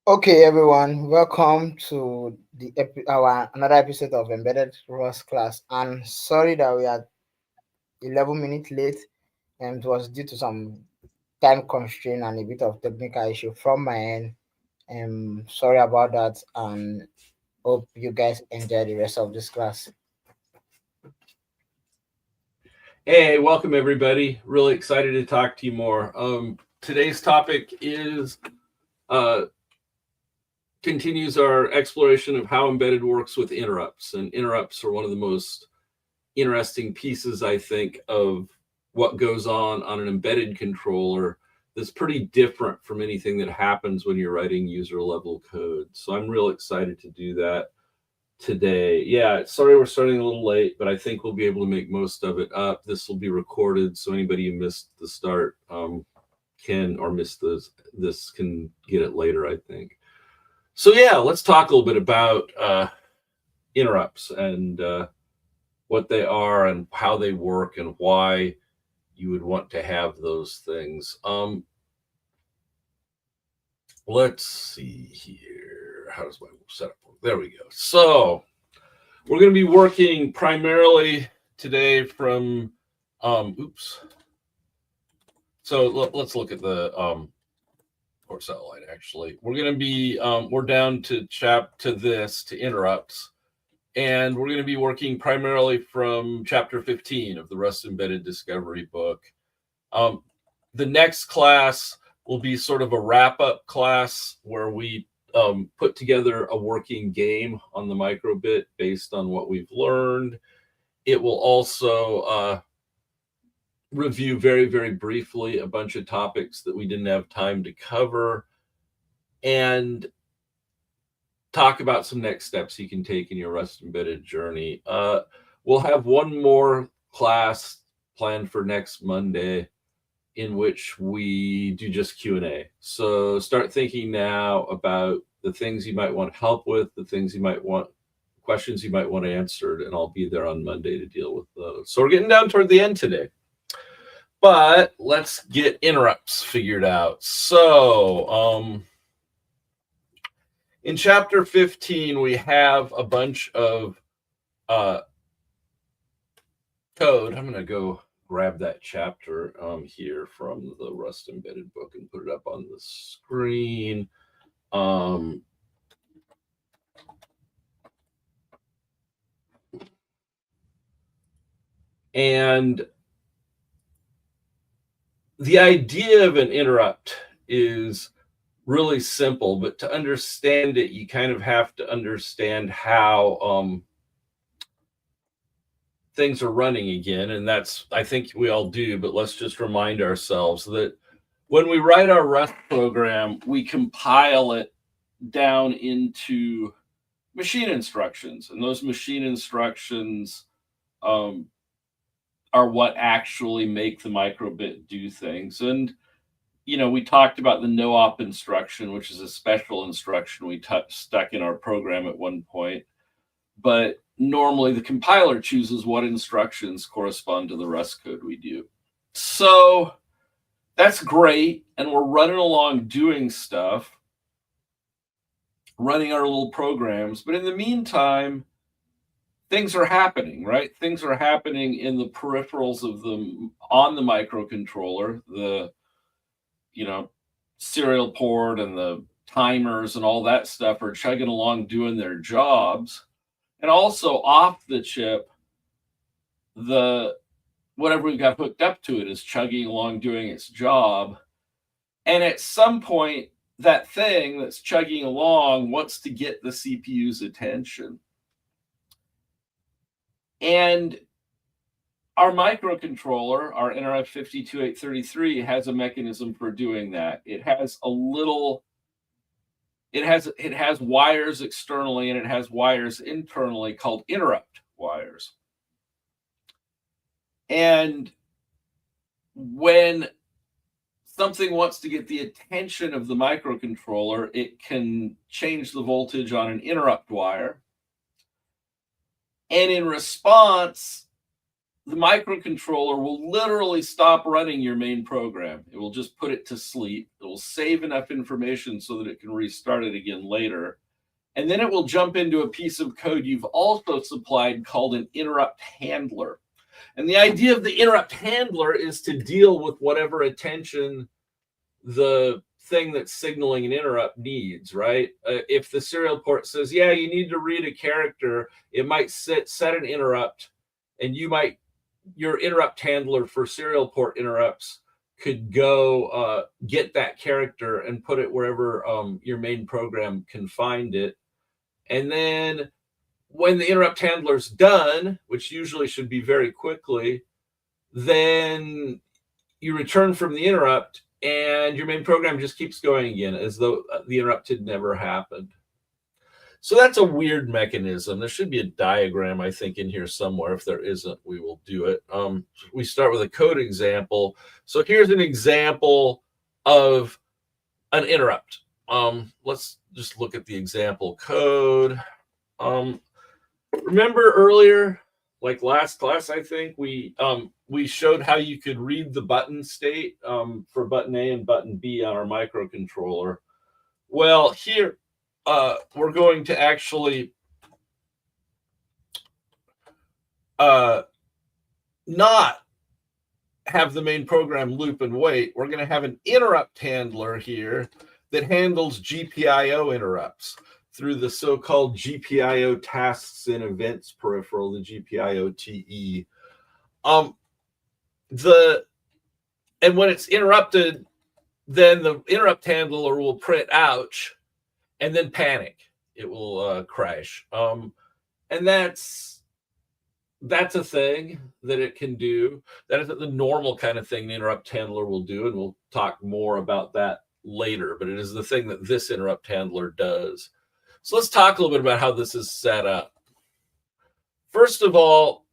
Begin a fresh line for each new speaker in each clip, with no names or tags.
Okay, everyone, welcome to our another episode of Embedded Rust class. And sorry that we are 11 minutes late, and it was due to some time constraint and a bit of technical issue from my end. Sorry about that, and hope you guys enjoy the rest of this class.
Hey, welcome everybody. Really excited to talk to you more. Today's topic is uh, continues our exploration of how embedded works with interrupts, and interrupts are one of the most interesting pieces, I think, of what goes on an embedded controller. That's pretty different from anything that happens when you're writing user level code. So I'm real excited to do that today. Yeah, sorry we're starting a little late, but I think we'll be able to make most of it up. This will be recorded, so anybody who missed the start can or missed this can get it later, I think. So yeah, let's talk a little bit about interrupts and what they are and how they work and why you would want to have those things. Let's see here. How does my setup work? There we go. So we're going to be working primarily today from, oops. So let's look at the core satellite. Actually, we're going to be we're down to this to interrupts, and we're going to be working primarily from chapter 15 of the Rust Embedded Discovery book. Um, the next class will be sort of a wrap up class where we put together a working game on the microbit based on what we've learned. It will also review very, very briefly a bunch of topics that we didn't have time to cover and talk about some next steps you can take in your Rust embedded journey. We'll have one more class planned for next Monday in which we do just Q&A. So start thinking now about the things you might want help with, the things you might want, questions you might want answered, and I'll be there on Monday to deal with those. So we're getting down toward the end today. But let's get interrupts figured out. So, in chapter 15, we have a bunch of code. I'm going to go grab that chapter here from the Rust Embedded book and put it up on the screen. And the idea of an interrupt is really simple, but to understand it, you kind of have to understand how things are running again. And that's, I think we all do, but let's just remind ourselves that when we write our Rust program, we compile it down into machine instructions. And those machine instructions are what actually make the microbit do things. And we talked about the no op instruction, which is a special instruction we stuck in our program at one point. But normally the compiler chooses what instructions correspond to the Rust code we do. So that's great. And we're running along doing stuff, running our little programs. But in the meantime, things are happening, right? Things are happening in the peripherals of them on the microcontroller, the serial port and the timers and all that stuff are chugging along doing their jobs. And also off the chip, the whatever we've got hooked up to it is chugging along doing its job. And at some point, that thing that's chugging along wants to get the CPU's attention. And our microcontroller, our NRF52833, has a mechanism for doing that. It has wires externally and it has wires internally called interrupt wires. And when something wants to get the attention of the microcontroller, it can change the voltage on an interrupt wire. And in response, the microcontroller will literally stop running your main program. It will just put it to sleep. It will will save enough information so that it can restart it again later. And then it will jump into a piece of code you've also supplied called an interrupt handler. And the idea of the interrupt handler is to deal with whatever attention the thing that's signaling an interrupt needs, right? If the serial port says, yeah, you need to read a character, it might set an interrupt, and your interrupt handler for serial port interrupts could go get that character and put it wherever your main program can find it. And then when the interrupt handler's done, which usually should be very quickly, then you return from the interrupt and your main program just keeps going again as though the interrupt had never happened. So that's a weird mechanism. There should be a diagram, I think, in here somewhere. If there isn't, we will do it. We start with a code example. So here's an example of an interrupt. Let's just look at the example code. Remember earlier, like last class, I think we showed how you could read the button state for button A and button B on our microcontroller. Well, here we're going to actually not have the main program loop and wait. We're going to have an interrupt handler here that handles GPIO interrupts through the so-called GPIO tasks and events peripheral, the GPIO TE. And when it's interrupted, then the interrupt handler will print ouch and then panic. It will crash. And that's a thing that it can do. That isn't the normal kind of thing the interrupt handler will do, and we'll talk more about that later, but it is the thing that this interrupt handler does. So let's talk a little bit about how this is set up. First of all,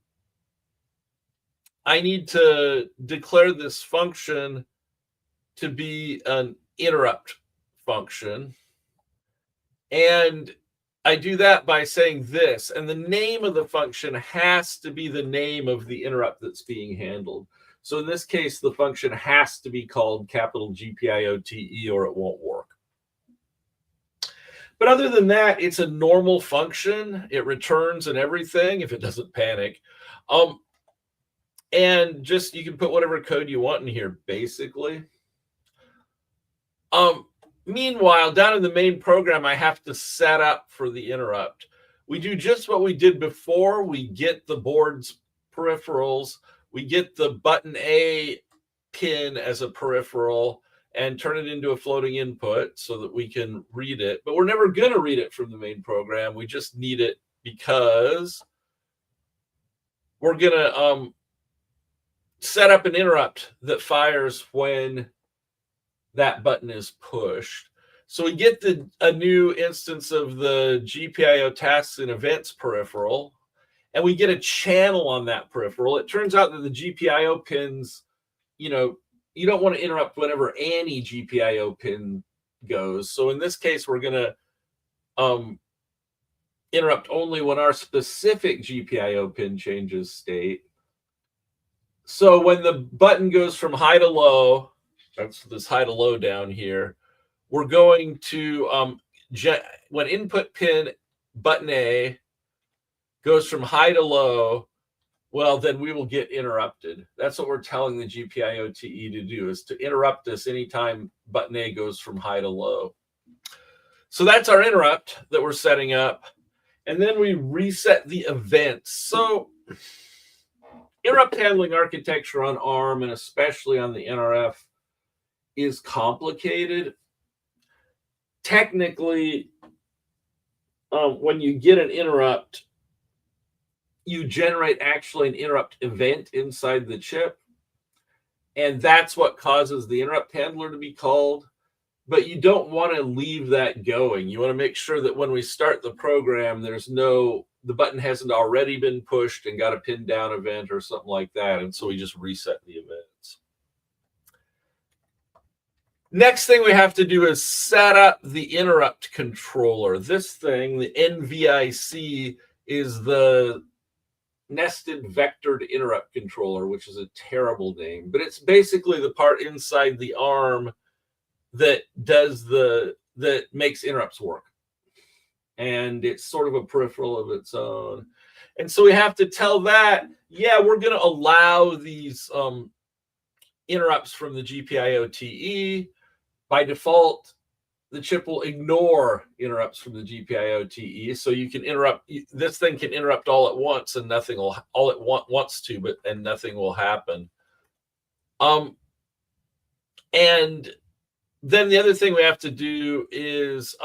I need to declare this function to be an interrupt function. And I do that by saying this, and the name of the function has to be the name of the interrupt that's being handled. So in this case, the function has to be called capital GPIO-TE or it won't work. But other than that, it's a normal function. It returns and everything if it doesn't panic. And just you can put whatever code you want in here, basically. Meanwhile, down in the main program, I have to set up for the interrupt. We do just what we did before. We get the board's peripherals. We get the button A pin as a peripheral and turn it into a floating input so that we can read it. But we're never going to read it from the main program. We just need it because we're going to set up an interrupt that fires when that button is pushed. So we get a new instance of the GPIO tasks and events peripheral, and we get a channel on that peripheral. It turns out that the GPIO pins, you don't want to interrupt whenever any GPIO pin goes. So in this case, we're going to interrupt only when our specific GPIO pin changes state. So when the button goes from high to low, that's this high to low down here, we're going to, when input pin button A goes from high to low, well, then we will get interrupted. That's what we're telling the GPIO-TE to do, is to interrupt us anytime button A goes from high to low. So that's our interrupt that we're setting up. And then we reset the events. So interrupt handling architecture on ARM, and especially on the NRF, is complicated. Technically, when you get an interrupt, you generate actually an interrupt event inside the chip. And that's what causes the interrupt handler to be called. But you don't want to leave that going. You want to make sure that when we start the program, the button hasn't already been pushed and got a pin down event or something like that. And so we just reset the events. Next thing we have to do is set up the interrupt controller. This thing, the NVIC, is the nested vectored interrupt controller, which is a terrible name, but it's basically the part inside the ARM that makes interrupts work. And it's sort of a peripheral of its own. And so we have to tell that, yeah, we're going to allow these interrupts from the GPIO-TE. By default, the chip will ignore interrupts from the GPIO-TE. So you can interrupt, this thing can interrupt all at once and nothing will, all it wants to, and nothing will happen. And then the other thing we have to do is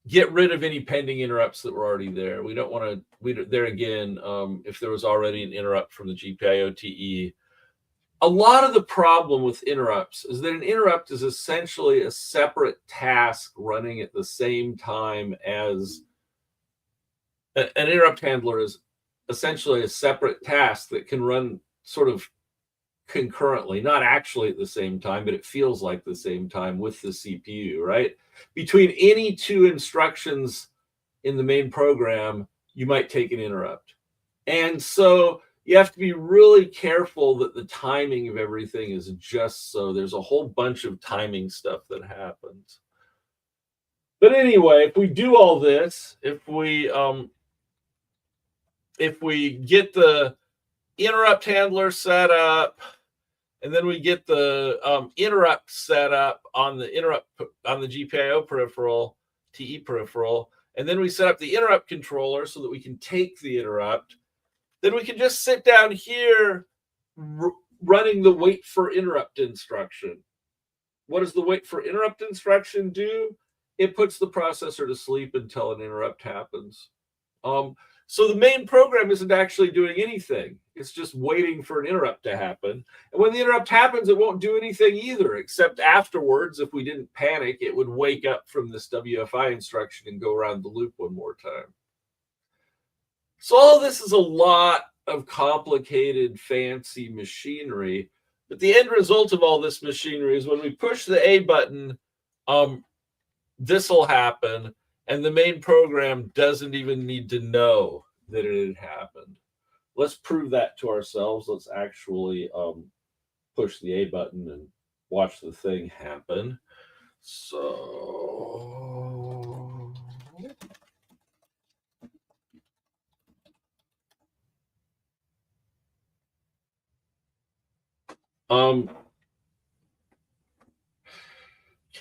get rid of any pending interrupts that were already there. We don't want to, there again, if there was already an interrupt from the GPIO-TE. A lot of the problem with interrupts is that an interrupt is essentially a separate task running at the same time as an interrupt handler is essentially a separate task that can run sort of concurrently, not actually at the same time, but it feels like the same time with the CPU, right? Between any two instructions in the main program, you might take an interrupt. And so you have to be really careful that the timing of everything is just so. There's a whole bunch of timing stuff that happens. But anyway, if we do all this, if we get the interrupt handler set up, and then we get the interrupt set up on the GPIO peripheral, TE peripheral, and then we set up the interrupt controller so that we can take the interrupt. Then we can just sit down here running the wait for interrupt instruction. What does the wait for interrupt instruction do? It puts the processor to sleep until an interrupt happens. So the main program isn't actually doing anything. It's just waiting for an interrupt to happen. And when the interrupt happens, it won't do anything either, except afterwards, if we didn't panic, it would wake up from this WFI instruction and go around the loop one more time. So all this is a lot of complicated, fancy machinery. But the end result of all this machinery is when we push the A button, this will happen. And the main program doesn't even need to know that it had happened. Let's prove that to ourselves. Let's actually push the A button and watch the thing happen. So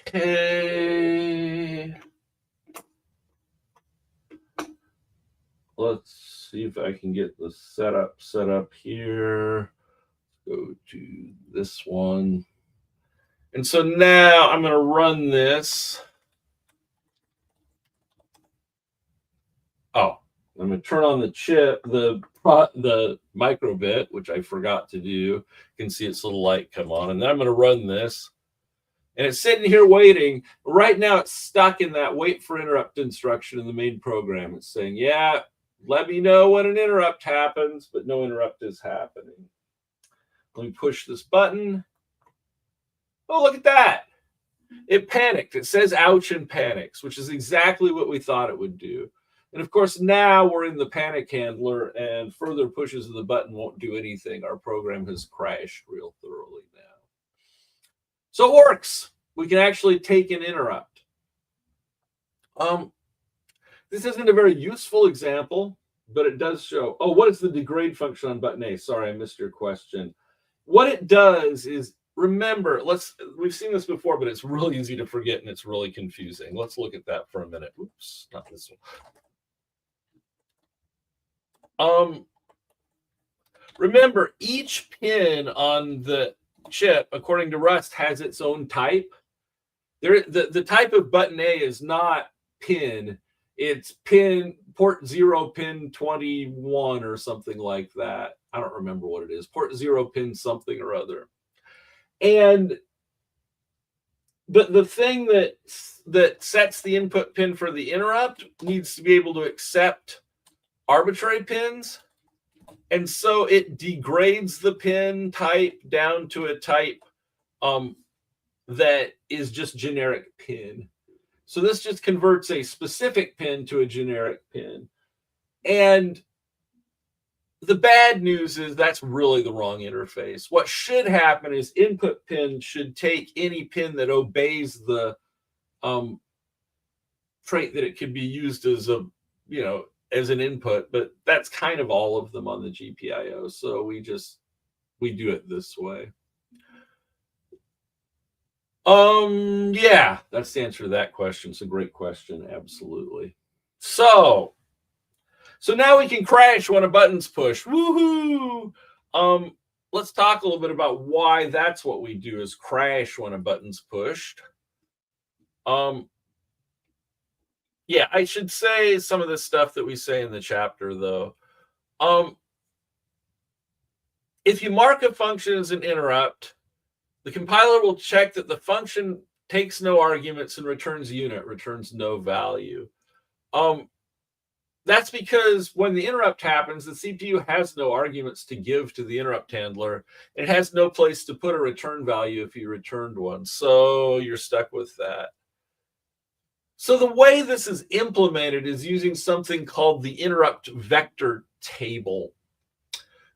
okay. Let's see if I can get the setup set up here. Go to this one. And so now I'm going to run this. Oh, I'm going to turn on the chip, the microbit, which I forgot to do. You can see its little light come on. And then I'm going to run this. And it's sitting here waiting. Right now it's stuck in that wait for interrupt instruction in the main program. It's saying, yeah, let me know when an interrupt happens, but no interrupt is happening. Let me push this button. Oh, look at that. It panicked. It says ouch and panics, which is exactly what we thought it would do. And of course, now we're in the panic handler and further pushes of the button won't do anything. Our program has crashed real thoroughly now. So it works. We can actually take an interrupt. This isn't a very useful example, but it does show. Oh, what is the degrade function on button A? Sorry, I missed your question. What it does is, remember, we've seen this before, but it's really easy to forget and it's really confusing. Let's look at that for a minute. Oops, not this one. Remember, each pin on the chip, according to Rust, has its own type. The type of button A is not pin. It's port 0, pin 21 or something like that. I don't remember what it is. Port 0, pin something or other. But the thing that sets the input pin for the interrupt needs to be able to accept arbitrary pins. And so it degrades the pin type down to a type that is just generic pin. So this just converts a specific pin to a generic pin. And the bad news is that's really the wrong interface. What should happen is input pin should take any pin that obeys the trait that it can be used as a, as an input, but that's kind of all of them on the GPIO. So we do it this way. Yeah, that's the answer to that question. It's a great question. Absolutely. So now we can crash when a button's pushed. Woohoo! Let's talk a little bit about why that's what we do, is crash when a button's pushed. Yeah, I should say some of the stuff that we say in the chapter, though. If you mark a function as an interrupt, the compiler will check that the function takes no arguments and returns unit, returns no value. That's because when the interrupt happens, the CPU has no arguments to give to the interrupt handler. It has no place to put a return value if you returned one. So you're stuck with that. So the way this is implemented is using something called the interrupt vector table.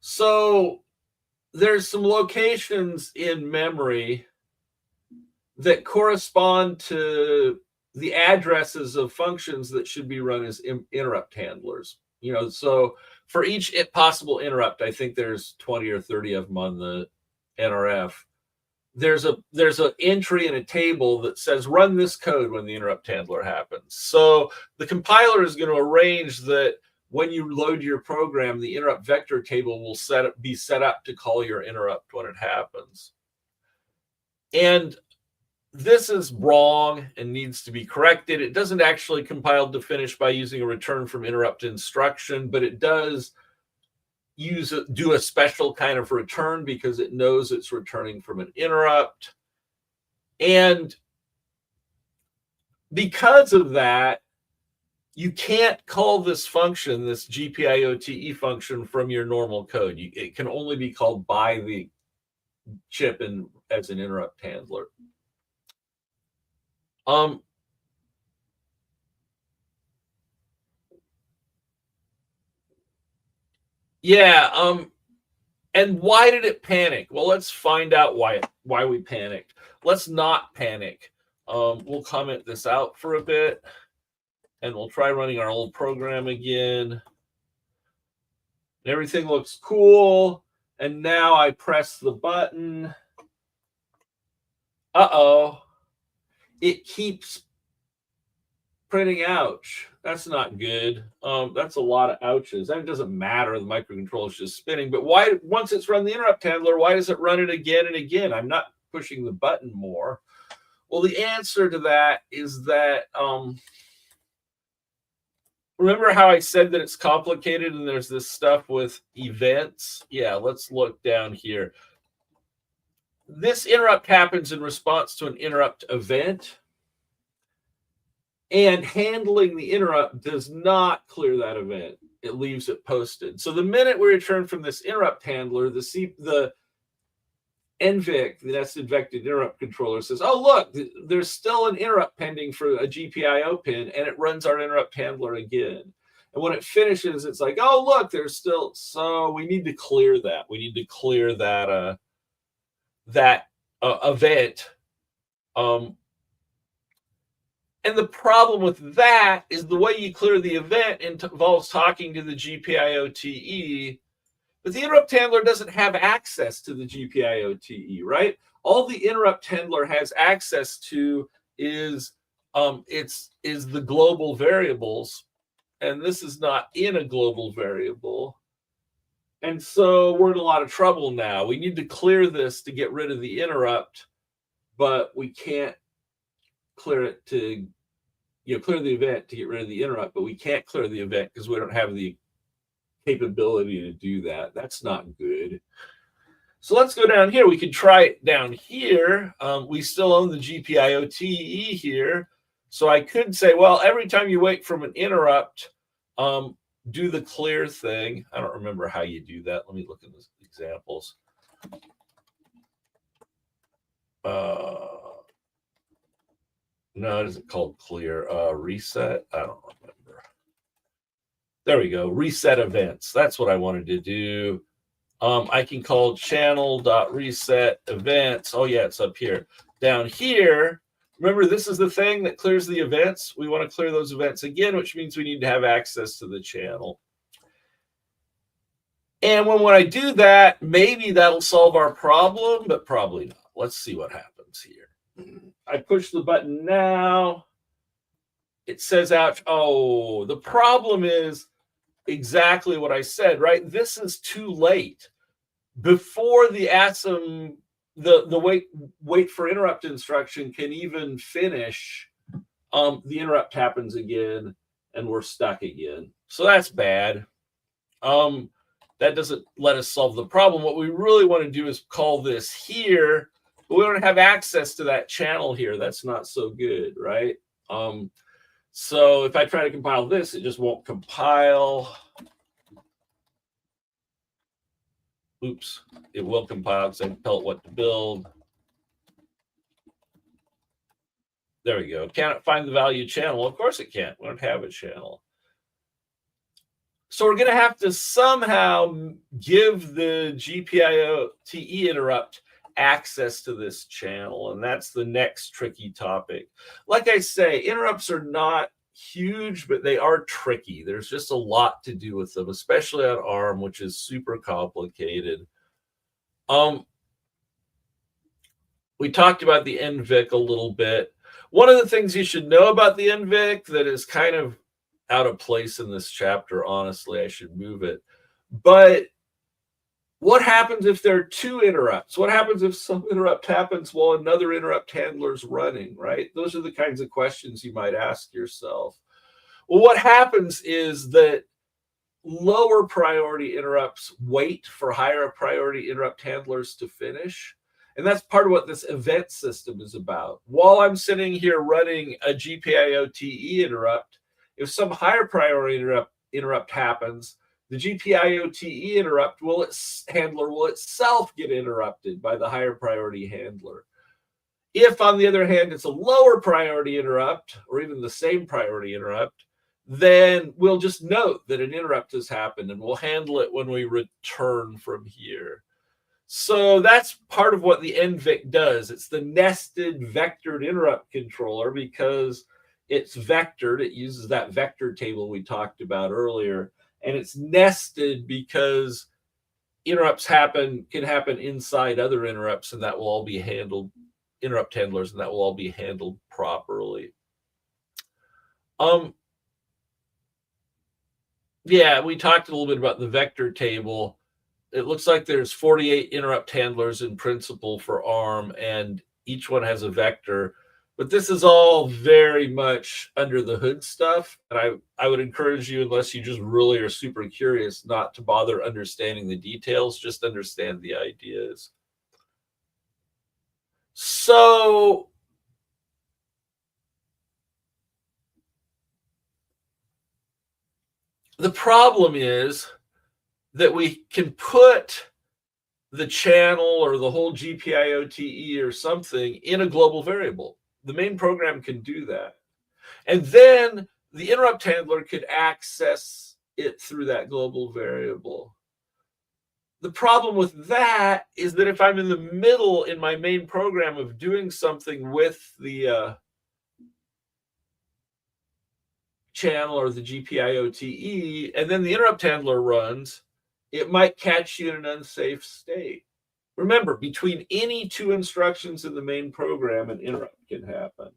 So there's some locations in memory that correspond to the addresses of functions that should be run as interrupt handlers. So for each possible interrupt, I think there's 20 or 30 of them on the NRF. There's an entry in a table that says run this code when the interrupt handler happens. So the compiler is going to arrange that when you load your program, the interrupt vector table will be set up to call your interrupt when it happens. And this is wrong and needs to be corrected. It doesn't actually compile to finish by using a return from interrupt instruction, but it does do a special kind of return because it knows it's returning from an interrupt. And because of that, you can't call this function, this GPIOTE function, from your normal code. It can only be called by the chip and as an interrupt handler. Yeah. And why did it panic? Well, let's find out why we panicked. Let's not panic. We'll comment this out for a bit, and we'll try running our old program again. Everything looks cool. And now I press the button. Uh-oh. It keeps printing ouch. That's not good. That's a lot of ouches. And it doesn't matter. The microcontroller is just spinning. But why, once it's run the interrupt handler, why does it run it again and again? I'm not pushing the button more. Well, the answer to that is that, remember how I said that it's complicated and there's this stuff with events? Yeah, let's look down here. This interrupt happens in response to an interrupt event. And handling the interrupt does not clear that event. It leaves it posted. So the minute we return from this interrupt handler, the NVIC, the nested vectored interrupt controller, says, oh, look, there's still an interrupt pending for a GPIO pin, and it runs our interrupt handler again. And when it finishes, it's like, oh, look, there's still, so we need to clear that. We need to clear that event. And the problem with that is the way you clear the event involves talking to the GPIOTE, but the interrupt handler doesn't have access to the GPIOTE, right? All the interrupt handler has access to is the global variables, and this is not in a global variable. And so we're in a lot of trouble now. We need to clear this to get rid of the interrupt, but we can't clear it to, clear the event to get rid of the interrupt, but we can't clear the event because we don't have the capability to do that. That's not good. So let's go down here. We could try it down here. We still own the GPIOTE here. So I could say, well, every time you wait from an interrupt, do the clear thing. I don't remember how you do that. Let me look at the examples. No, it isn't called clear. Reset. I don't remember. There we go. Reset events. That's what I wanted to do. I can call channel.reset events. Oh, yeah, it's up here. Down here, remember, this is the thing that clears the events. We want to clear those events again, which means we need to have access to the channel. And when I do that, maybe that'll solve our problem, but probably not. Let's see what happens here. I push the button now. It says out. Oh, the problem is exactly what I said, right? This is too late. Before the ASM, the wait for interrupt instruction can even finish, the interrupt happens again and we're stuck again. So that's bad. That doesn't let us solve the problem. What we really want to do is call this here, but we don't have access to that channel here. That's not so good, right? So if I try to compile this, it just won't compile. Oops, it will compile because I can tell it what to build. There we go. Can it find the value channel? Of course it can't. We don't have a channel. So we're going to have to somehow give the GPIO-TE interrupt access to this channel, and that's the next tricky topic. Like I say, interrupts are not huge, but they are tricky. There's just a lot to do with them, especially on ARM, which is super complicated. We talked about the NVIC a little bit. One of the things you should know about the NVIC that is kind of out of place in this chapter, honestly, I should move it. But what happens if there are two interrupts? What happens if some interrupt happens while another interrupt handler is running, right? Those are the kinds of questions you might ask yourself. Well, what happens is that lower priority interrupts wait for higher priority interrupt handlers to finish. And that's part of what this event system is about. While I'm sitting here running a GPIO-TE interrupt, if some higher priority interrupt happens, the GPIO-TE interrupt handler will itself get interrupted by the higher priority handler. If, on the other hand, it's a lower priority interrupt, or even the same priority interrupt, then we'll just note that an interrupt has happened, and we'll handle it when we return from here. So that's part of what the NVIC does. It's the nested vectored interrupt controller because it's vectored. It uses that vector table we talked about earlier. And it's nested because interrupts can happen inside other interrupts, and that will all be handled, interrupt handlers, and that will all be handled properly. Yeah, we talked a little bit about the vector table. It looks like there's 48 interrupt handlers in principle for ARM, and each one has a vector. But this is all very much under the hood stuff. And I would encourage you, unless you just really are super curious, not to bother understanding the details, just understand the ideas. So the problem is that we can put the channel or the whole GPIO-TE or something in a global variable. The main program can do that. And then the interrupt handler could access it through that global variable. The problem with that is that if I'm in the middle in my main program of doing something with the channel or the GPIO-TE, and then the interrupt handler runs, it might catch you in an unsafe state. Remember, between any two instructions in the main program, an interrupt can happen.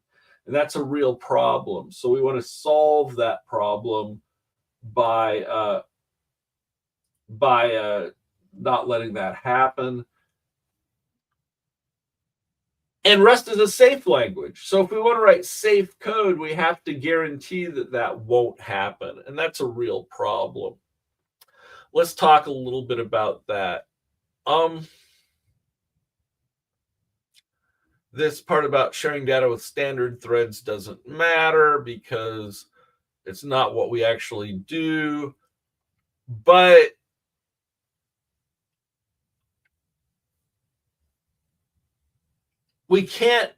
And that's a real problem. So we want to solve that problem by not letting that happen. And Rust is a safe language. So if we want to write safe code, we have to guarantee that that won't happen. And that's a real problem. Let's talk a little bit about that. This part about sharing data with standard threads doesn't matter because it's not what we actually do. But we can't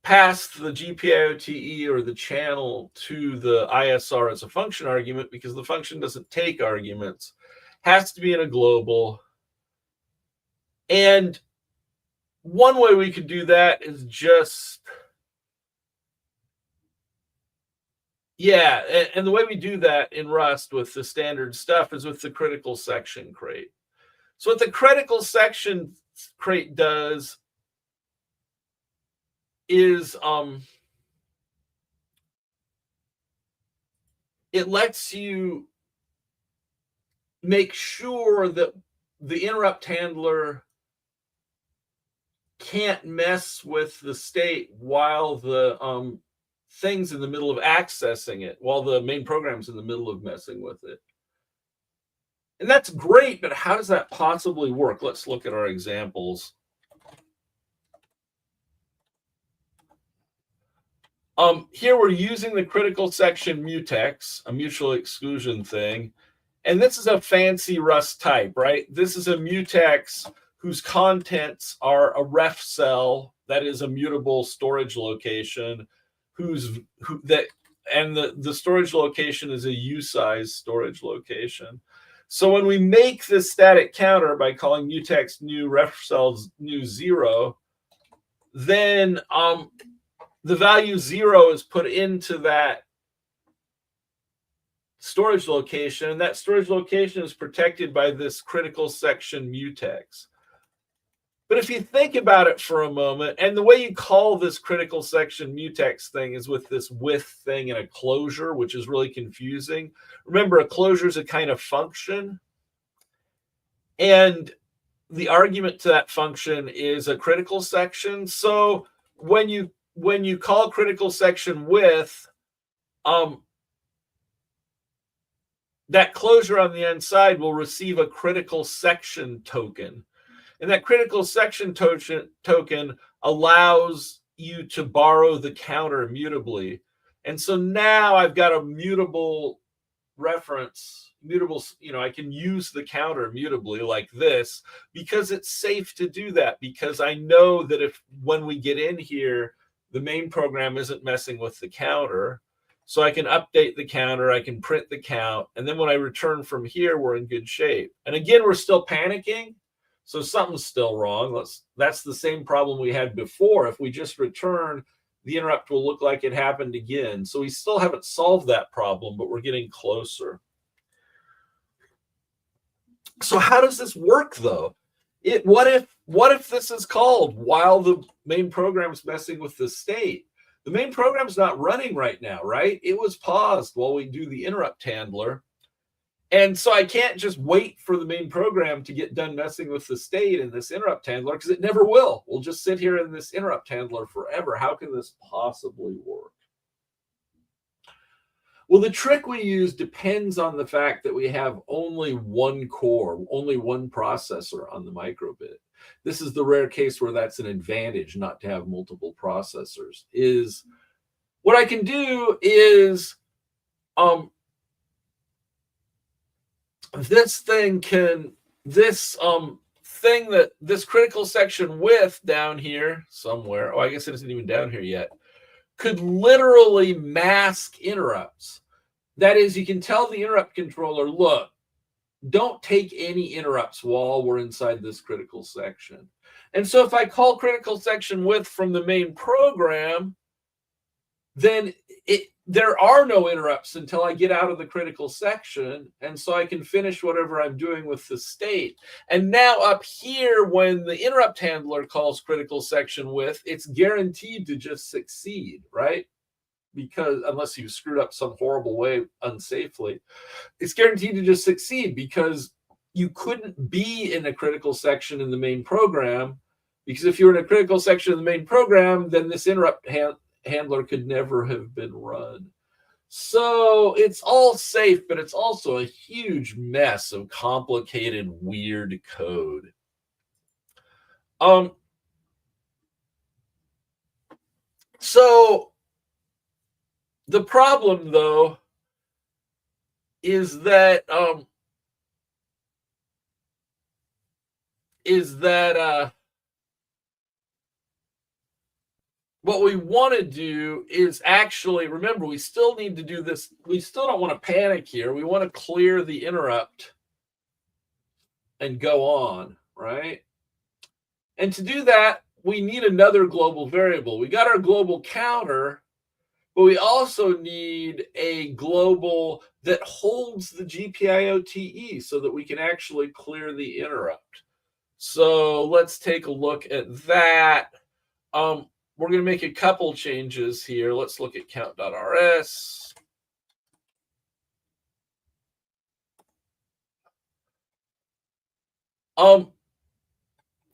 past the GPIOTE or the channel to the ISR as a function argument, because the function doesn't take arguments, has to be in a global. And one way we could do that is just, and the way we do that in Rust with the standard stuff is with the critical section crate. So what the critical section crate does is it lets you make sure that the interrupt handler can't mess with the state while the thing's in the middle of accessing it, while the main program's in the middle of messing with it. And that's great, but how does that possibly work? Let's look at our examples. Here we're using the critical section mutex, a mutual exclusion thing. And this is a fancy Rust type, right? This is a mutex whose contents are a ref cell, that is a mutable storage location, the storage location is a usize storage location. So when we make this static counter by calling mutex new ref cells new 0, then the value 0 is put into that storage location, and that storage location is protected by this critical section mutex. But if you think about it for a moment, and the way you call this critical section mutex thing is with this with thing and a closure, which is really confusing. Remember, a closure is a kind of function, and the argument to that function is a critical section. So when you call critical section with, that closure on the inside will receive a critical section token. And that critical section token allows you to borrow the counter mutably. And so now I've got a mutable reference, I can use the counter mutably like this, because it's safe to do that, because I know that when we get in here, the main program isn't messing with the counter. So I can update the counter, I can print the count, and then when I return from here, we're in good shape. And again, we're still panicking, so something's still wrong. That's the same problem we had before. If we just return, the interrupt will look like it happened again. So we still haven't solved that problem, but we're getting closer. So how does this work, though? What if this is called while the main program's messing with the state? The main program's not running right now, right? It was paused while we do the interrupt handler. And so I can't just wait for the main program to get done messing with the state in this interrupt handler, because it never will. We'll just sit here in this interrupt handler forever. How can this possibly work? Well, the trick we use depends on the fact that we have only one core, only one processor on the microbit. This is the rare case where that's an advantage, not to have multiple processors. Is what I can do is this critical section width down here somewhere, I guess it isn't even down here yet, could literally mask interrupts. That is, you can tell the interrupt controller, look, don't take any interrupts while we're inside this critical section. And so if I call critical section width from the main program, then there are no interrupts until I get out of the critical section. And so I can finish whatever I'm doing with the state. And now up here, when the interrupt handler calls critical section width, it's guaranteed to just succeed, right? Because unless you screwed up some horrible way unsafely, it's guaranteed to just succeed, because you couldn't be in a critical section in the main program, because if you were in a critical section of the main program, then this interrupt handler could never have been run. So it's all safe, but it's also a huge mess of complicated, weird code. So the problem, though, is that what we want to do is actually, remember, we still need to do this. We still don't want to panic here. We want to clear the interrupt and go on, right? And to do that, we need another global variable. We got our global counter, but we also need a global that holds the GPIO-TE so that we can actually clear the interrupt. So let's take a look at that. We're going to make a couple changes here. Let's look at count.rs.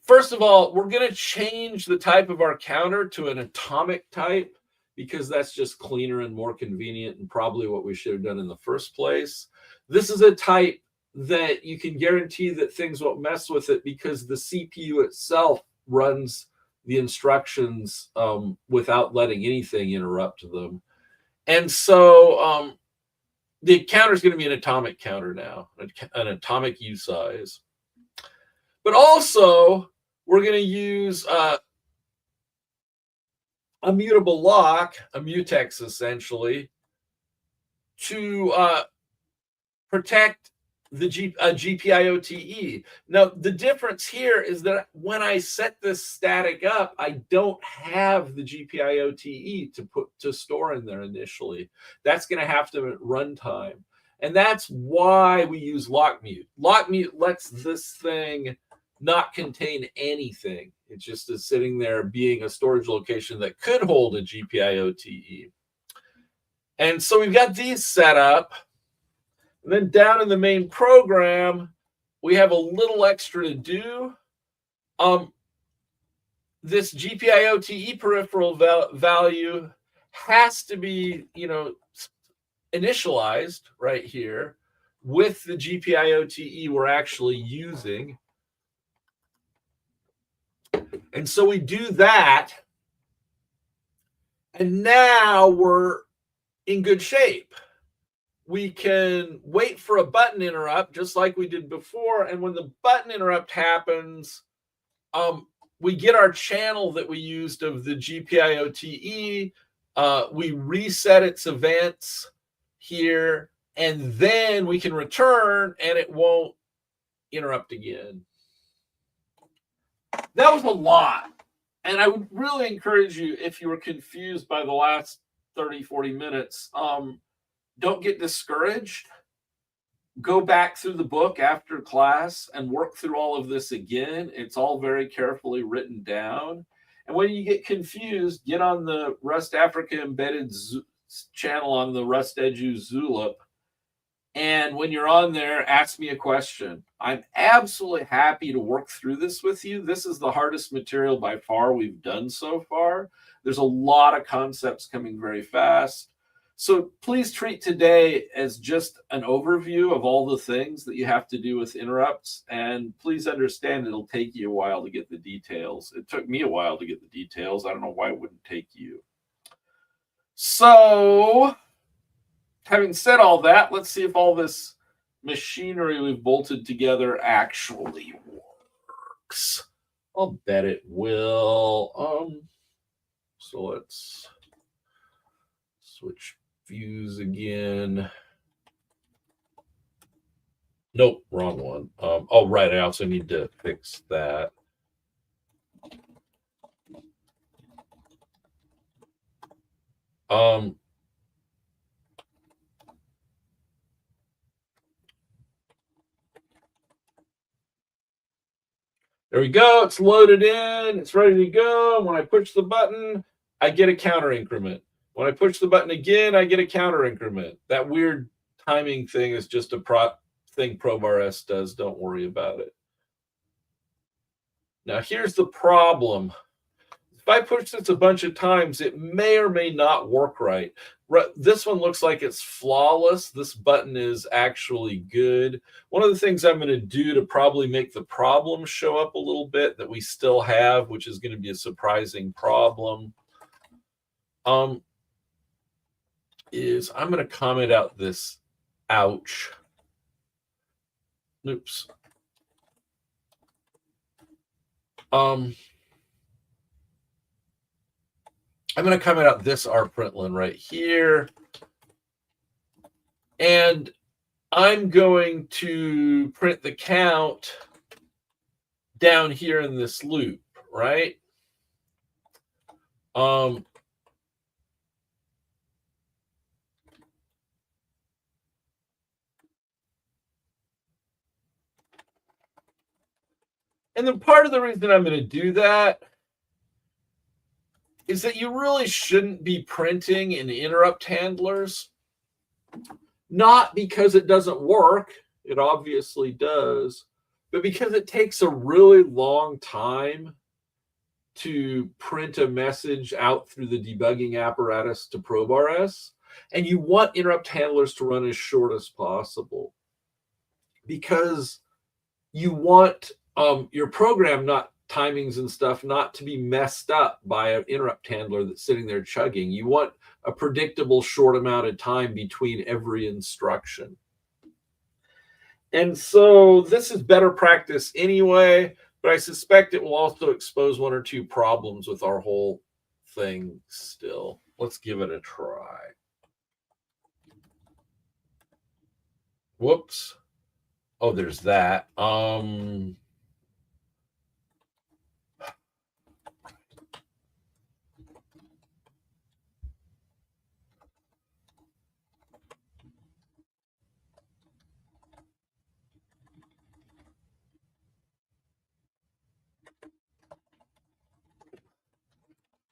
First of all, we're going to change the type of our counter to an atomic type because that's just cleaner and more convenient and probably what we should have done in the first place. This is a type that you can guarantee that things won't mess with it because the CPU itself runs the instructions without letting anything interrupt them. And so the counter is going to be an atomic counter now, an atomic U size. But also, we're going to use a mutable lock, a mutex essentially, to protect the GPIO-TE. Now, the difference here is that when I set this static up, I don't have the GPIO-TE to store in there initially. That's going to have to at runtime. And that's why we use lockmute. Lockmute lets this thing not contain anything. It just is sitting there being a storage location that could hold a GPIO-TE. And so we've got these set up. And then down in the main program, we have a little extra to do. This GPIO-TE peripheral value has to be, initialized right here with the GPIO-TE we're actually using. And so we do that. And now we're in good shape. We can wait for a button interrupt just like we did before. And when the button interrupt happens, we get our channel that we used of the GPIO-TE. We reset its events here, and then we can return and it won't interrupt again. That was a lot. And I would really encourage you, if you were confused by the last 30, 40 minutes, don't get discouraged. Go back through the book after class and work through all of this again. It's all very carefully written down. And when you get confused, get on the Rust Africa Embedded channel on the Rust Edu Zulip. And when you're on there, ask me a question. I'm absolutely happy to work through this with you. This is the hardest material by far we've done so far. There's a lot of concepts coming very fast. So please treat today as just an overview of all the things that you have to do with interrupts. And please understand it'll take you a while to get the details. It took me a while to get the details. I don't know why it wouldn't take you. So having said all that, let's see if all this machinery we've bolted together actually works. I'll bet it will. So let's switch views again. Nope, wrong one. Oh, right. I also need to fix that. There we go. It's loaded in. It's ready to go. When I push the button, I get a counter increment. When I push the button again, I get a counter increment. That weird timing thing is just a thing ProbeRS does. Don't worry about it. Now, here's the problem. If I push this a bunch of times, it may or may not work right. This one looks like it's flawless. This button is actually good. One of the things I'm going to do to probably make the problem show up a little bit that we still have, which is going to be a surprising problem, is I'm going to comment out this ouch. Oops. I'm going to comment out this rprintln right here. And I'm going to print the count down here in this loop, right? And then part of the reason I'm going to do that is that you really shouldn't be printing in interrupt handlers. Not because it doesn't work, it obviously does, but because it takes a really long time to print a message out through the debugging apparatus to ProbRS, and you want interrupt handlers to run as short as possible because you want your program timings and stuff not to be messed up by an interrupt handler that's sitting there chugging. You want a predictable short amount of time between every instruction. And so this is better practice anyway, but I suspect it will also expose one or two problems with our whole thing still. Let's give it a try. Whoops. Oh, there's that.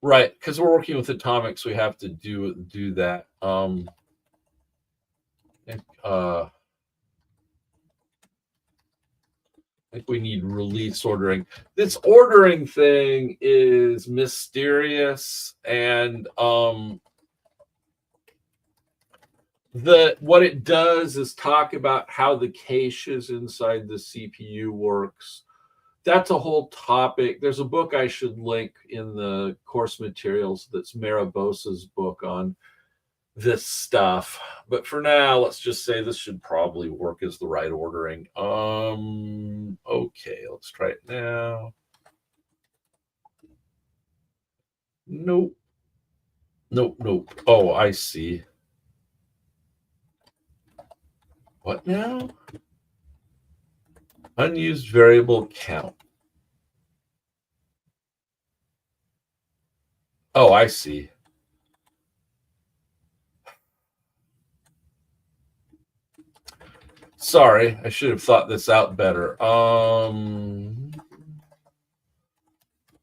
Right, because we're working with atomics, we have to do that. I think we need release ordering. This ordering thing is mysterious, and what it does is talk about how the caches inside the CPU works. That's a whole topic. There's a book I should link in the course materials that's Marabosa's book on this stuff. But for now, let's just say this should probably work as the right ordering. Okay, let's try it now. Nope. Nope. Oh, I see. What now? Unused variable count. Oh, I see. Sorry, I should have thought this out better.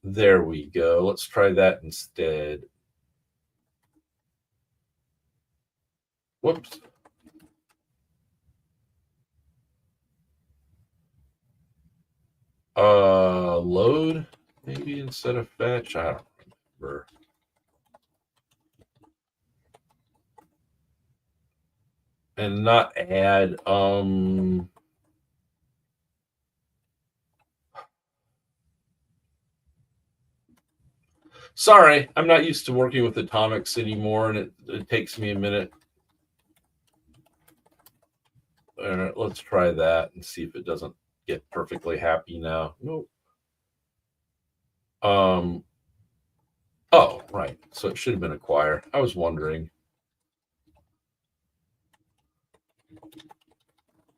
There we go. Let's try that instead. Whoops. Load maybe instead of fetch. I don't remember. And not add. Sorry, I'm not used to working with atomics anymore, and it takes me a minute. All right, let's try that and see if it doesn't get perfectly happy now. Nope. Oh, right. So it should have been acquire. I was wondering.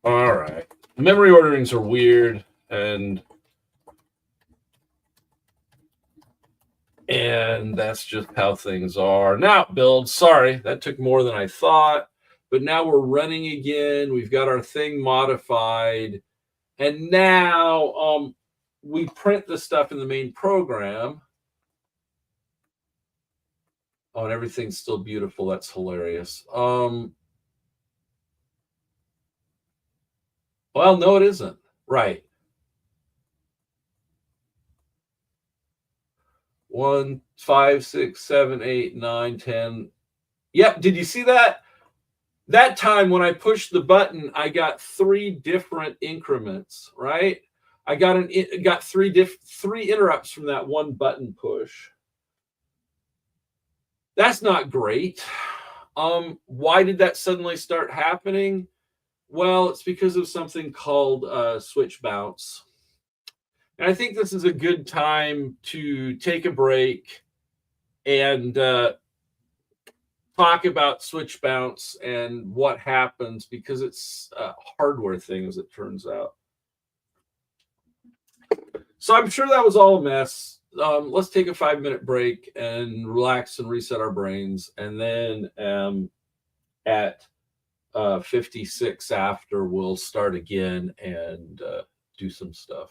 All right. Memory orderings are weird, and that's just how things are. Now, build. Sorry, that took more than I thought. But now we're running again. We've got our thing modified. And now we print the stuff in the main program. Oh, and everything's still beautiful. That's hilarious. Well, no, it isn't. Right. 1, 5, 6, 7, 8, 9, 10. Yep. Did you see that? That time when I pushed the button, I got 3 different increments, right? I got three interrupts from that one button push. That's not great. Why did that suddenly start happening? Well, it's because of something called switch bounce. And I think this is a good time to take a break and talk about switch bounce and what happens, because it's a hardware thing, as it turns out. So I'm sure that was all a mess. Let's take a 5-minute break and relax and reset our brains. And then at 56 after, we'll start again and do some stuff.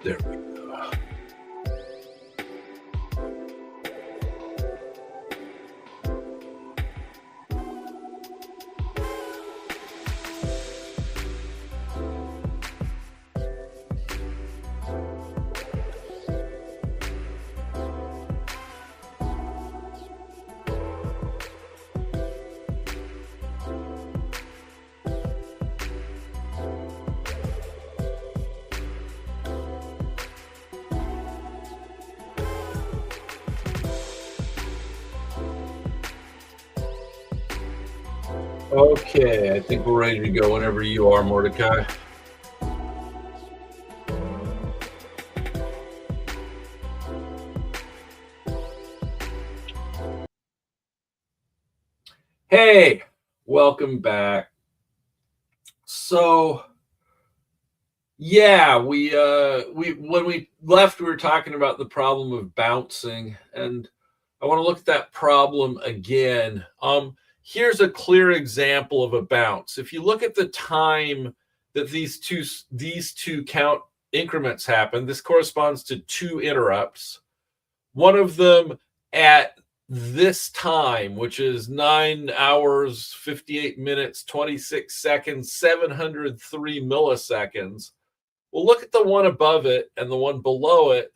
There we go. Okay, I think we're ready to go whenever you are, Mordecai. Hey, welcome back. So, yeah, we when we left, we were talking about the problem of bouncing, and I want to look at that problem again. Here's a clear example of a bounce. If you look at the time that these two count increments happen, this corresponds to 2 interrupts. One of them at this time, which is 9 hours, 58 minutes, 26 seconds, 703 milliseconds. Well, look at the one above it and the one below it.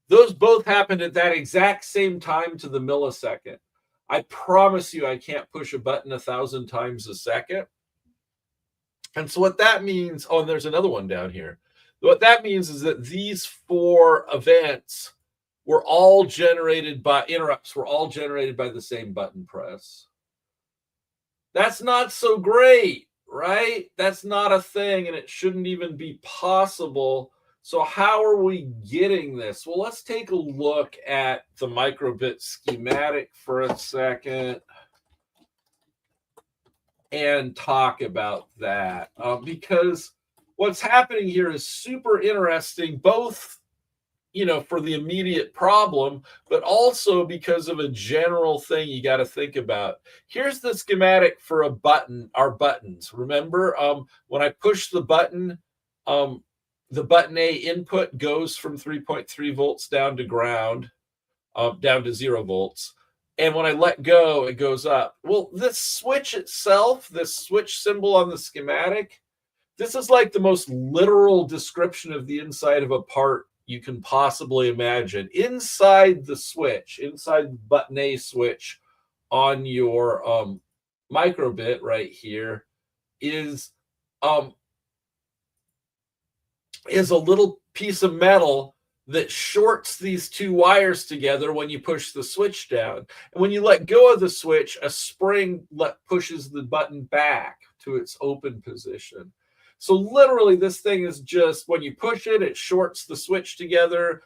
Those both happened at that exact same time to the millisecond. I promise you, I can't push a button 1,000 times a second. And so what that means, oh, and there's another one down here. What that means is that these 4 events were all generated by interrupts, were all generated by the same button press. That's not so great, right? That's not a thing, and it shouldn't even be possible. So how are we getting this? Well, let's take a look at the microbit schematic for a second and talk about that, because what's happening here is super interesting, both for the immediate problem, but also because of a general thing you got to think about. Here's the schematic for a button, our buttons. Remember, when I push the button A input goes from 3.3 volts down to ground, down to 0 volts. And when I let go, it goes up. Well, this switch itself, this switch symbol on the schematic, this is like the most literal description of the inside of a part you can possibly imagine. Inside the switch, inside button A switch on your microbit right here is a little piece of metal that shorts these 2 wires together when you push the switch down. And when you let go of the switch, a spring pushes the button back to its open position. So literally this thing is just, when you push it, it shorts the switch together.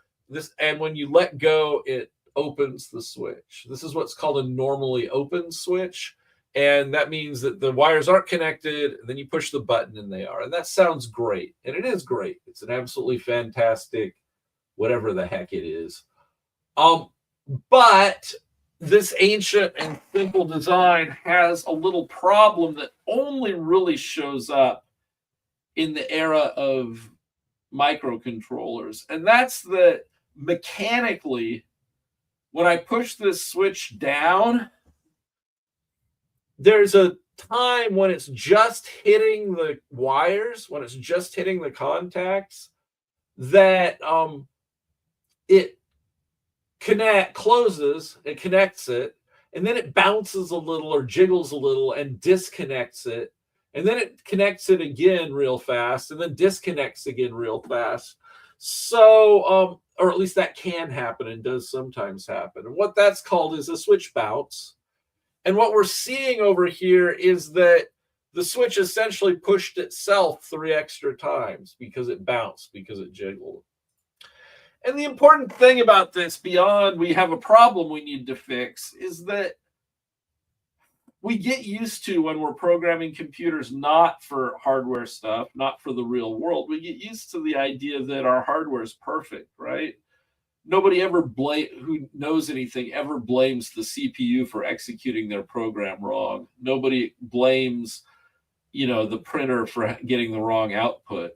And when you let go, it opens the switch. This is what's called a normally open switch. And that means that the wires aren't connected. Then you push the button and they are. And that sounds great. And it is great. It's an absolutely fantastic, whatever the heck it is. But this ancient and simple design has a little problem that only really shows up in the era of microcontrollers. And that's that mechanically, when I push this switch down, there's a time when it's just hitting the wires, when it's just hitting the contacts, that it closes, it connects it, and then it bounces a little or jiggles a little and disconnects it. And then it connects it again real fast and then disconnects again real fast. So, or at least that can happen and does sometimes happen. And what that's called is a switch bounce. And what we're seeing over here is that the switch essentially pushed itself 3 extra times because it bounced, because it jiggled. And the important thing about this, beyond we have a problem we need to fix, is that we get used to, when we're programming computers, not for hardware stuff, not for the real world, we get used to the idea that our hardware is perfect, right? Nobody ever who knows anything ever blames the CPU for executing their program wrong. Nobody blames, the printer for getting the wrong output.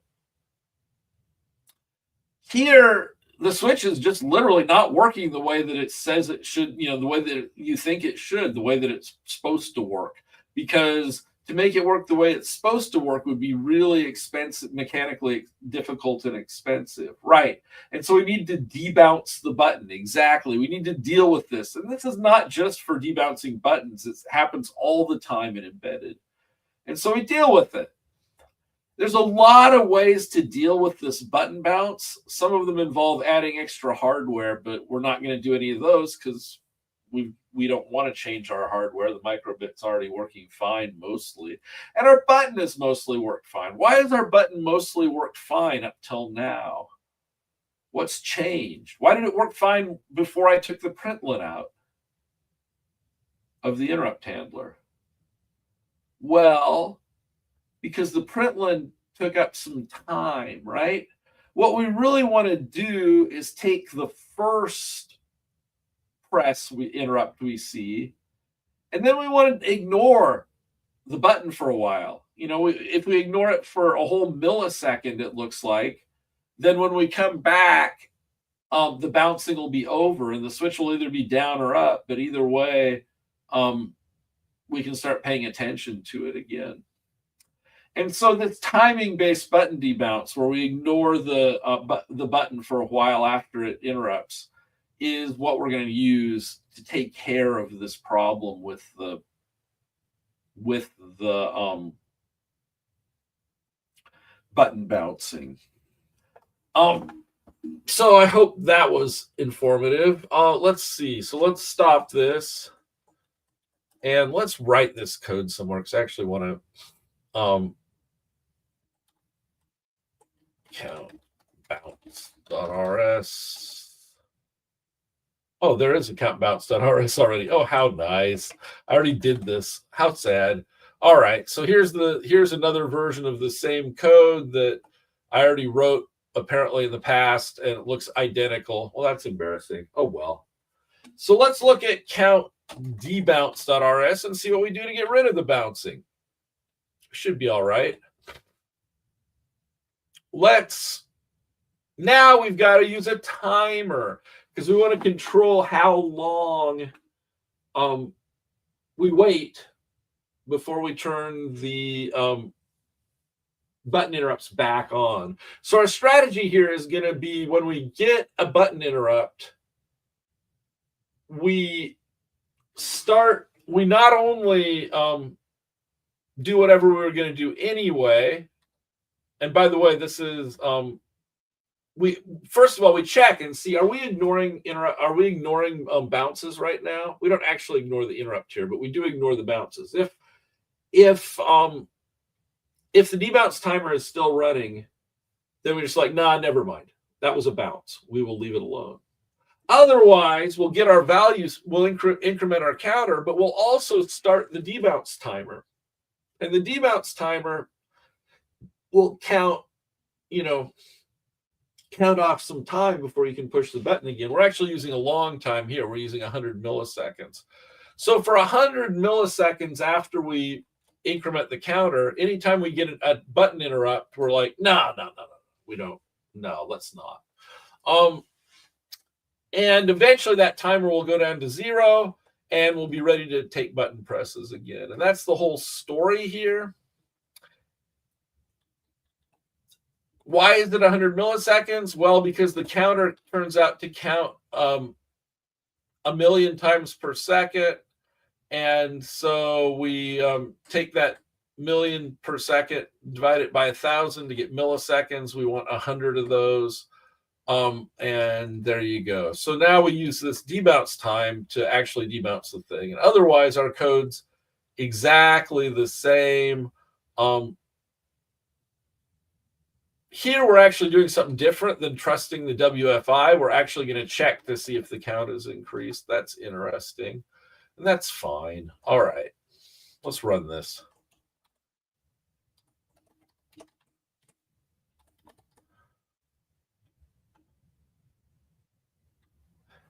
Here, the switch is just literally not working the way that it says it should, the way that you think it should, the way that it's supposed to work. Because to make it work the way it's supposed to work would be really expensive, mechanically difficult and expensive, right? And so we need to debounce the button. Exactly. We need to deal with this. And this is not just for debouncing buttons. It happens all the time in embedded. And so we deal with it. There's a lot of ways to deal with this button bounce. Some of them involve adding extra hardware, but we're not going to do any of those because we don't want to change our hardware. The microbit's already working fine mostly. And our button has mostly worked fine. Why has our button mostly worked fine up till now? What's changed? Why did it work fine before I took the println out of the interrupt handler? Well, because the println took up some time, right? What we really want to do is take the first press interrupt we see, and then we want to ignore the button for a while. If we ignore it for a whole millisecond, it looks like, then when we come back, the bouncing will be over and the switch will either be down or up, but either way, we can start paying attention to it again. And so this timing-based button debounce, where we ignore the button for a while after it interrupts, is what we're going to use to take care of this problem with the button bouncing. So I hope that was informative. Let's see. So let's stop this and let's write this code somewhere, because I actually want to count bounce.rs. Oh, there is a count bounce.rs already. Oh, how nice. I already did this. How sad. All right. So here's another version of the same code that I already wrote apparently in the past, and it looks identical. Well, that's embarrassing. Oh, well. So let's look at count dbounce.rs and see what we do to get rid of the bouncing. Should be all right. Now we've got to use a timer, because we want to control how long we wait before we turn the button interrupts back on. So our strategy here is going to be, when we get a button interrupt, we not only do whatever we were going to do anyway. And by the way, this is first of all, we check and see, are we ignoring bounces right now? We don't actually ignore the interrupt here, but we do ignore the bounces. If the debounce timer is still running, then we're just like, nah, never mind. That was a bounce. We will leave it alone. Otherwise, we'll get our values, we'll increment our counter, but we'll also start the debounce timer. And the debounce timer will count off some time before you can push the button again. We're actually using a long time here. We're using 100 milliseconds. So for 100 milliseconds after we increment the counter, anytime we get a button interrupt, we're like, no, we don't. No, let's not. And eventually that timer will go down to 0 and we'll be ready to take button presses again. And that's the whole story here. Why is it 100 milliseconds? Well, because the counter turns out to count 1,000,000 times per second. And so we take that million per second, divide it by 1,000 to get milliseconds. We want 100 of those. And there you go. So now we use this debounce time to actually debounce the thing. And otherwise, our code's exactly the same. Here, we're actually doing something different than trusting the WFI. We're actually going to check to see if the count is increased. That's interesting. And that's fine. All right. Let's run this.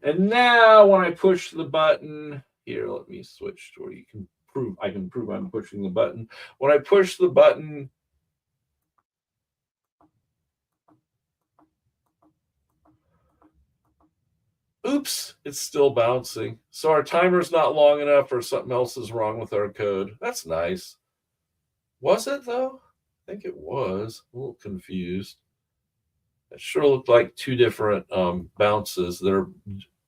And now when I push the button, here, let me switch to where you can prove, I can prove I'm pushing the button. When I push the button, Oops, it's still bouncing. So our timer's not long enough or something else is wrong with our code. That's nice. Was it though? I think it was. A little confused. It sure looked like two different bounces that are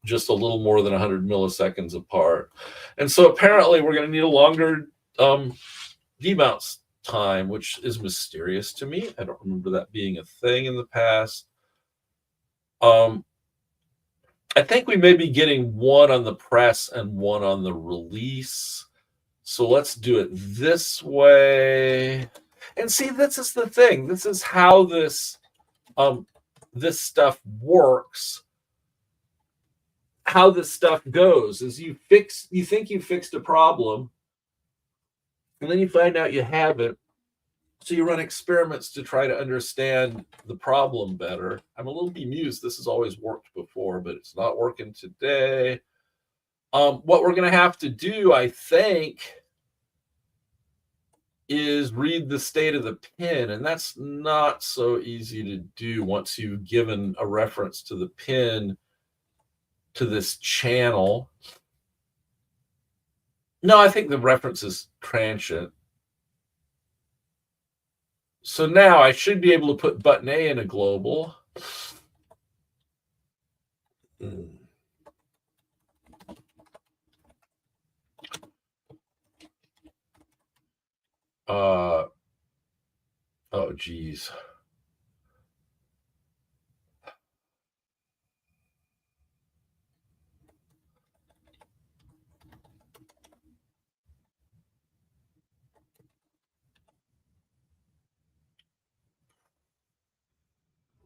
just a little more than 100 milliseconds apart. And so apparently we're going to need a longer debounce time, which is mysterious to me. I don't remember that being a thing in the past. I think we may be getting one on the press and one on the release. So let's do it this way. And see, this is the thing. This is how this stuff works. How this stuff goes is you think you fixed a problem, and then you find out you haven't. So you run experiments to try to understand the problem better. I'm a little bemused. This has always worked before, but it's not working today. What we're going to have to do, I think, is read the state of the pin, and that's not so easy to do once you've given a reference to the pin to this channel. No, I think the reference is transient. So now I should be able to put button A in a global. Oh, geez.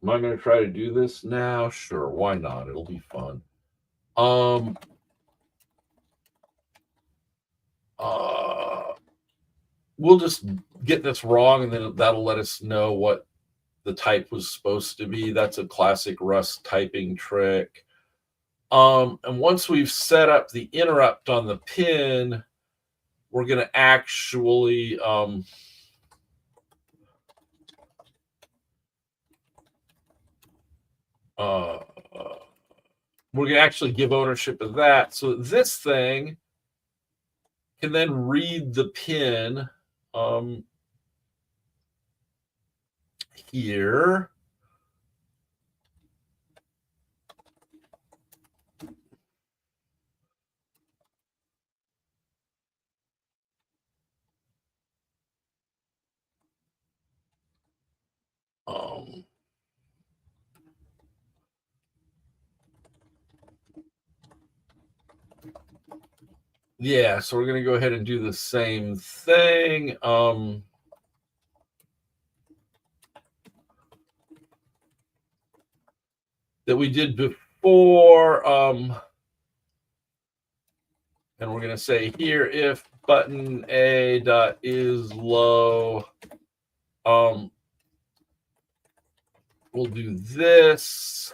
Am I going to try to do this now? Sure, why not? It'll be fun. We'll just get this wrong, and then that'll let us know what the type was supposed to be. That's a classic Rust typing trick. And once we've set up the interrupt on the pin, we're going to actually give ownership of that. So this thing can then read the pin here. Yeah, so we're going to go ahead and do the same thing. That we did before. And we're going to say here, if button A dot is low, we'll do this.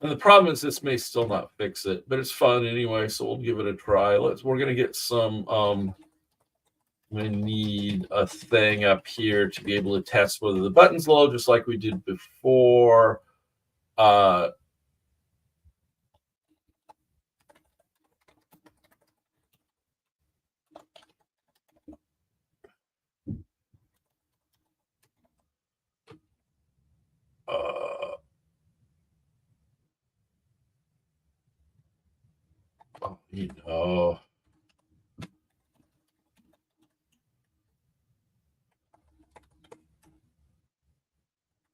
And the problem is this may still not fix it, but it's fun anyway, so we'll give it a try. We're going to get some, we need a thing up here to be able to test whether the button's low, just like we did before.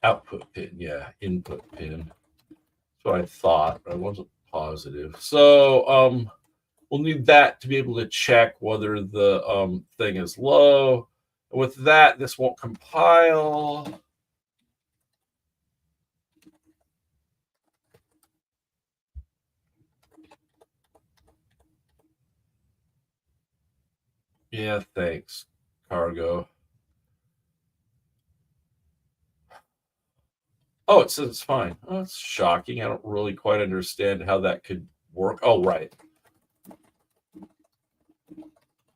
Output pin, yeah, input pin. That's what I thought, but I wasn't positive. So we'll need that to be able to check whether the thing is low. With that, this won't compile. Yeah, thanks, Cargo. Oh, it says it's fine. Oh, it's shocking. I don't really quite understand how that could work. Oh, right.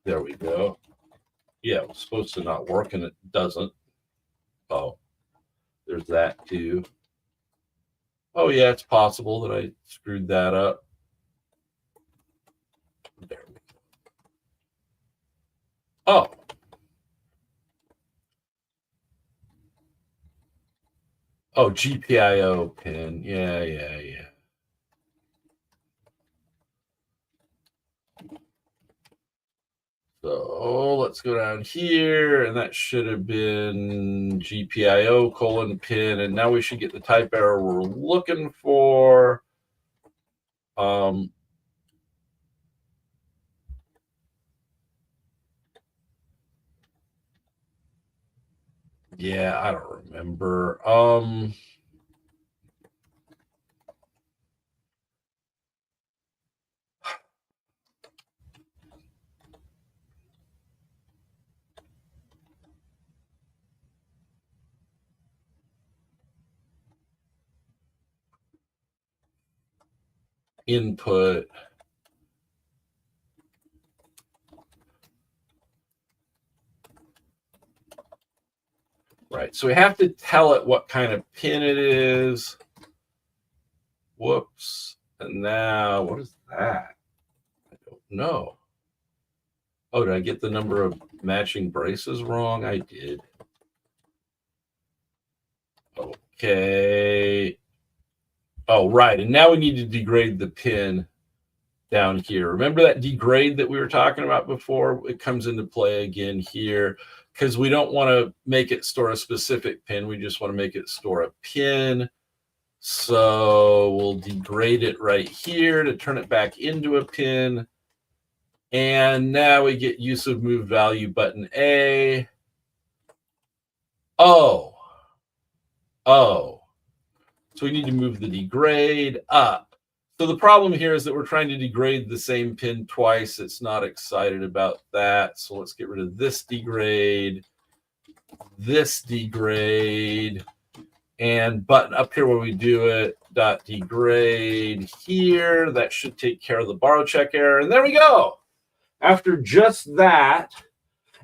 There we go. Yeah, it was supposed to not work, and it doesn't. Oh, there's that too. Oh yeah, it's possible that I screwed that up. There we go. Oh. Oh, GPIO pin. Yeah. So let's go down here, and that should have been GPIO colon pin, and now we should get the type error we're looking for. Yeah, I don't remember. Input. Right, so we have to tell it what kind of pin it is. Whoops. And now, what is that? I don't know. Oh, did I get the number of matching braces wrong? I did. Okay. Oh, right. And now we need to degrade the pin down here. Remember that degrade that we were talking about before? It comes into play again here because we don't want to make it store a specific pin. We just want to make it store a pin. So we'll degrade it right here to turn it back into a pin. And now we get use of move value button A. Oh. So we need to move the degrade up. So the problem here is that we're trying to degrade the same pin twice. It's not excited about that. So let's get rid of this degrade, and button up here where we do it, dot degrade here. That should take care of the borrow check error. And there we go. After just that,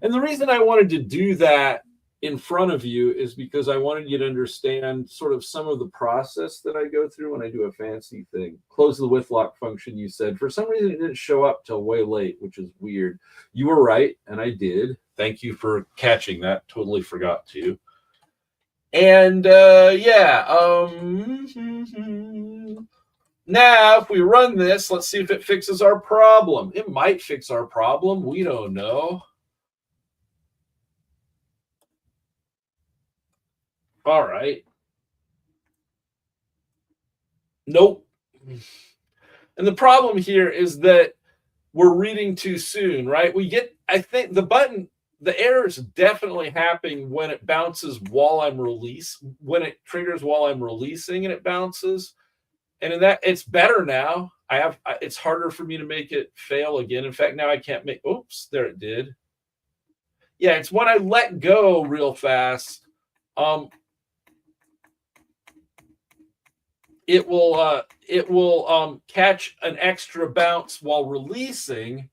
and the reason I wanted to do that in front of you is because I wanted you to understand sort of some of the process that I go through when I do a fancy thing. Close the with lock function, you said. For some reason, it didn't show up till way late, which is weird. You were right, and I did. Thank you for catching that. Totally forgot to. And now, if we run this, let's see if it fixes our problem. It might fix our problem. We don't know. All right. Nope. And the problem here is that we're reading too soon, right? I think the error is definitely happening when it bounces when it triggers while I'm releasing and it bounces. And in that, it's better now. It's harder for me to make it fail again. In fact, now I can't oops, there it did. Yeah, it's when I let go real fast. It will catch an extra bounce while releasing,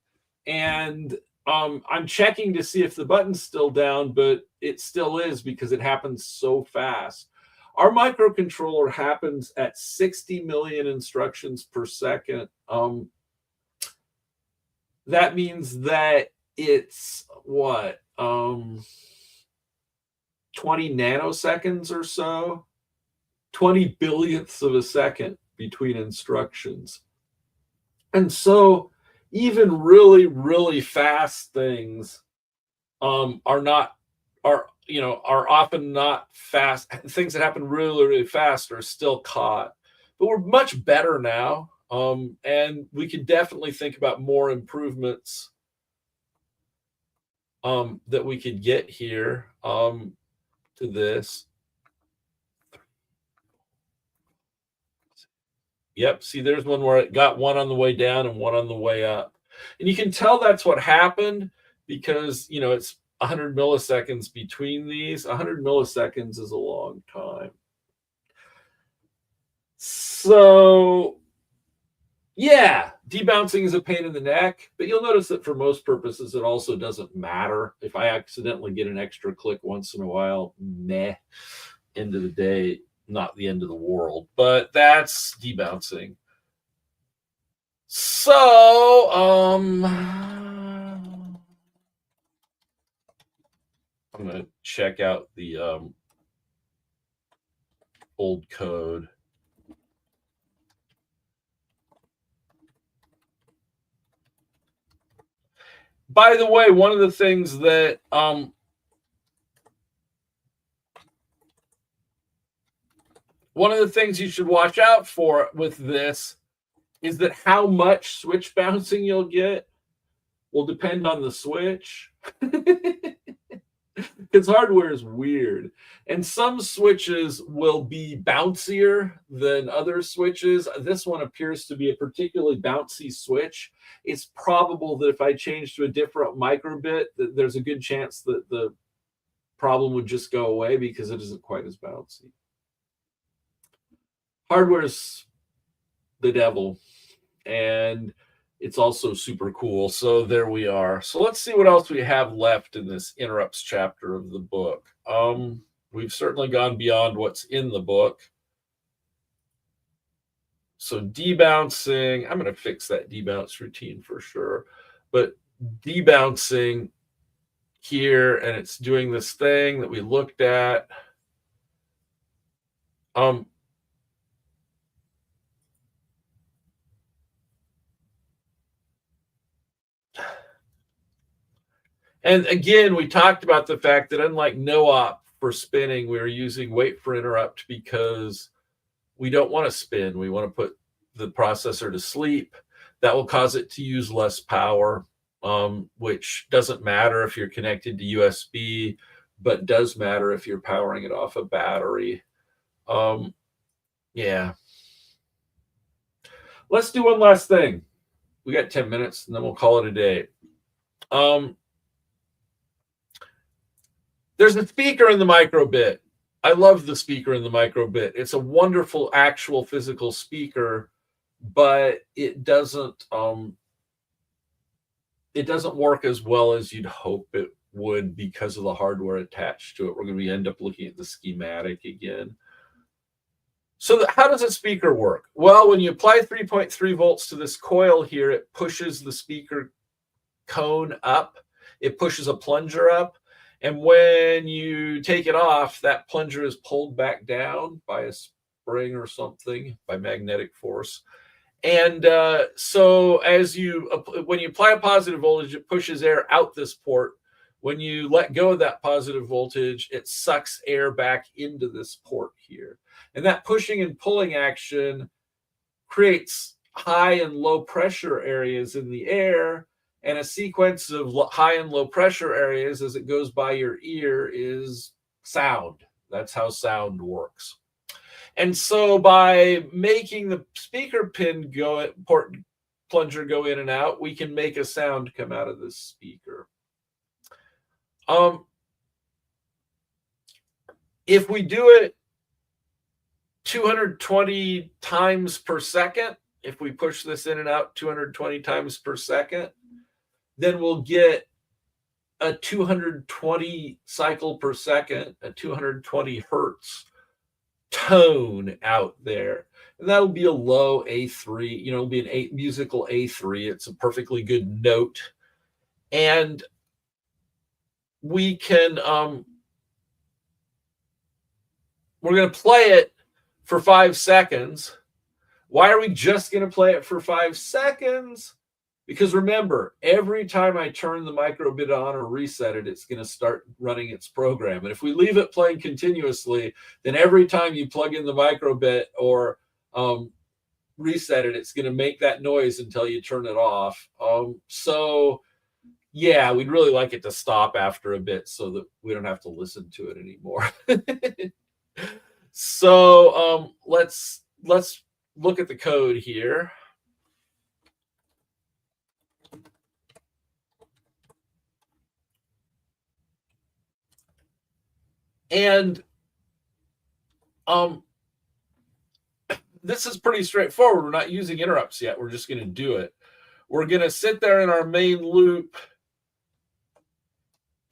and I'm checking to see if the button's still down, but it still is because it happens so fast. Our microcontroller happens at 60 million instructions per second. That means that it's what 20 nanoseconds or so. 20 billionths of a second between instructions. And so even really, really fast things are often not fast. Things that happen really, really fast are still caught. But we're much better now. And we can definitely think about more improvements that we could get here to this. Yep. See, there's one where it got one on the way down and one on the way up. And you can tell that's what happened because, it's 100 milliseconds between these. 100 milliseconds is a long time. So Yeah, debouncing is a pain in the neck, but you'll notice that for most purposes, it also doesn't matter. If I accidentally get an extra click once in a while, meh, end of the day, not the end of the world. But that's debouncing. So, I'm going to check out the old code. By the way, one of the things that you should watch out for with this is that how much switch bouncing you'll get will depend on the switch. Because hardware is weird. And some switches will be bouncier than other switches. This one appears to be a particularly bouncy switch. It's probable that if I change to a different microbit, that there's a good chance that the problem would just go away because it isn't quite as bouncy. Hardware's the devil, and it's also super cool. So there we are. So let's see what else we have left in this interrupts chapter of the book. We've certainly gone beyond what's in the book. So debouncing, I'm going to fix that debounce routine for sure. But debouncing here, and it's doing this thing that we looked at. And again, we talked about the fact that unlike no-op for spinning, we're using wait for interrupt because we don't want to spin. We want to put the processor to sleep. That will cause it to use less power, which doesn't matter if you're connected to USB, but does matter if you're powering it off a battery. Yeah. Let's do one last thing. We got 10 minutes, and then we'll call it a day. There's a speaker in the microbit. I love the speaker in the microbit. It's a wonderful actual physical speaker, but it doesn't work as well as you'd hope it would because of the hardware attached to it. We're going to end up looking at the schematic again. So how does a speaker work? Well, when you apply 3.3 volts to this coil here, it pushes the speaker cone up. It pushes a plunger up. And when you take it off, that plunger is pulled back down by a spring or something, by magnetic force. And so when you apply a positive voltage, it pushes air out this port. When you let go of that positive voltage, it sucks air back into this port here. And that pushing and pulling action creates high and low pressure areas in the air. And a sequence of high and low pressure areas as it goes by your ear is sound. That's how sound works. And so by making the speaker pin port plunger go in and out, we can make a sound come out of this speaker. If we do it 220 times per second, if we push this in and out 220 times per second, then we'll get a 220 cycle per second, a 220 hertz tone out there. And that'll be a low A3, it'll be an musical A3. It's a perfectly good note. And we can, we're going to play it for 5 seconds. Why are we just going to play it for 5 seconds? Because remember, every time I turn the microbit on or reset it, it's going to start running its program. And if we leave it playing continuously, then every time you plug in the microbit or reset it, it's going to make that noise until you turn it off. So, yeah, we'd really like it to stop after a bit so that we don't have to listen to it anymore. So let's look at the code here. And this is pretty straightforward. We're not using interrupts yet. We're just going to do it. We're going to sit there in our main loop.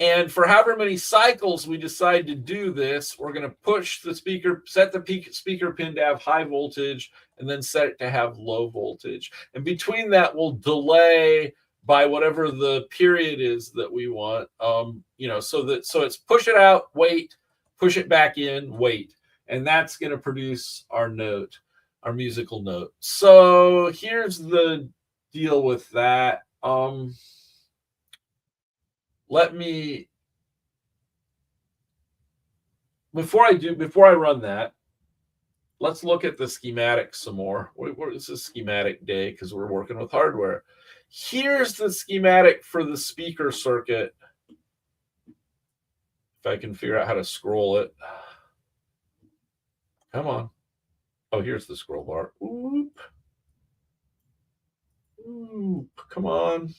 And for however many cycles we decide to do this, we're going to push the speaker, set the speaker pin to have high voltage, and then set it to have low voltage. And between that, we'll delay by whatever the period is that we want. So it's push it out, wait, push it back in, wait. And that's going to produce our note, our musical note. So here's the deal with that. Before I run that, let's look at the schematic some more. This is schematic day because we're working with hardware. Here's the schematic for the speaker circuit. If I can figure out how to scroll it. Come on. Oh, here's the scroll bar. Oop. Come on.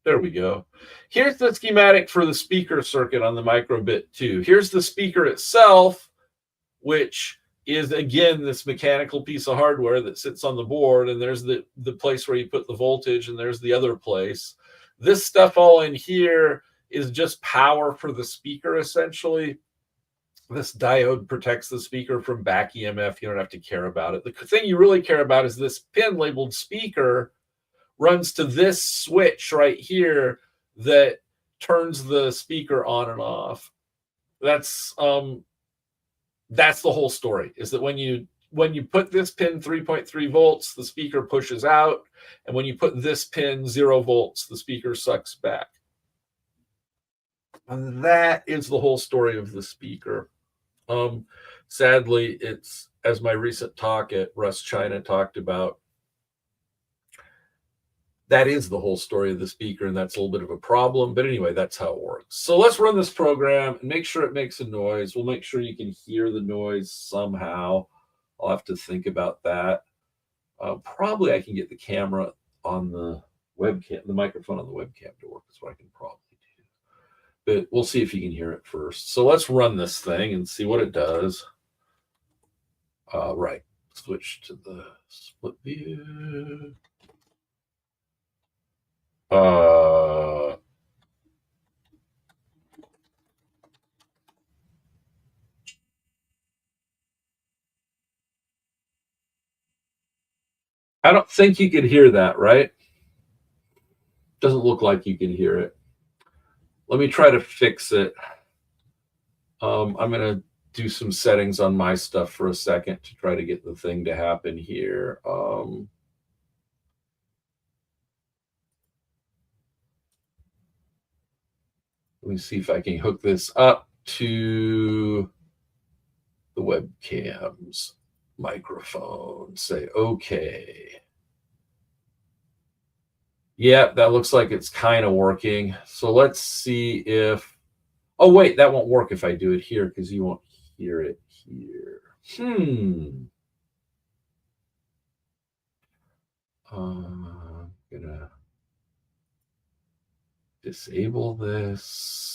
There we go. Here's the schematic for the speaker circuit on the Microbit 2. Here's the speaker itself, which is, again, this mechanical piece of hardware that sits on the board, and there's the place where you put the voltage, and there's the other place. This stuff all in here is just power for the speaker, essentially. This diode protects the speaker from back EMF. You don't have to care about it. The thing you really care about is this pin labeled speaker runs to this switch right here that turns the speaker on and off. That's the whole story, is that when you put this pin 3.3 volts, the speaker pushes out, and when you put this pin 0 volts, the speaker sucks back. And that is the whole story of the speaker. Sadly, it's, as my recent talk at Russ China talked about, that is the whole story of the speaker, and that's a little bit of a problem. But anyway, that's how it works. So let's run this program and make sure it makes a noise. We'll make sure you can hear the noise somehow. I'll have to think about that. Probably I can get the camera on the webcam, the microphone on the webcam to work. That's what I can probably do. But we'll see if you can hear it first. So let's run this thing and see what it does. Right. Switch to the split view. I don't think you could hear that, right? Doesn't look like you can hear it. Let me try to fix it. I'm going to do some settings on my stuff for a second to try to get the thing to happen here. Let me see if I can hook this up to the webcam's microphone. Say, okay. Yeah, that looks like it's kind of working. So let's see if, oh wait, that won't work if I do it here because you won't hear it here. I'm gonna disable this.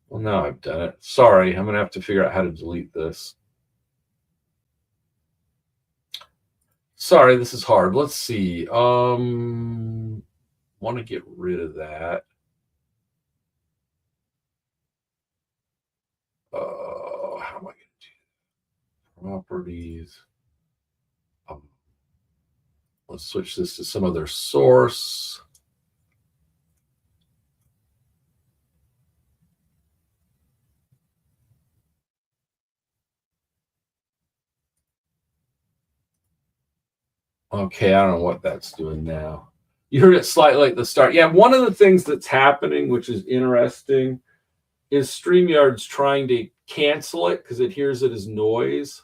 Well, now I've done it. Sorry, I'm gonna have to figure out how to delete this. Sorry, this is hard. Let's see. Want to get rid of that. How am I going to do that? Properties. Let's switch this to some other source. Okay, I don't know what that's doing now. You heard it slightly at the start. Yeah, one of the things that's happening, which is interesting, is StreamYard's trying to cancel it because it hears it as noise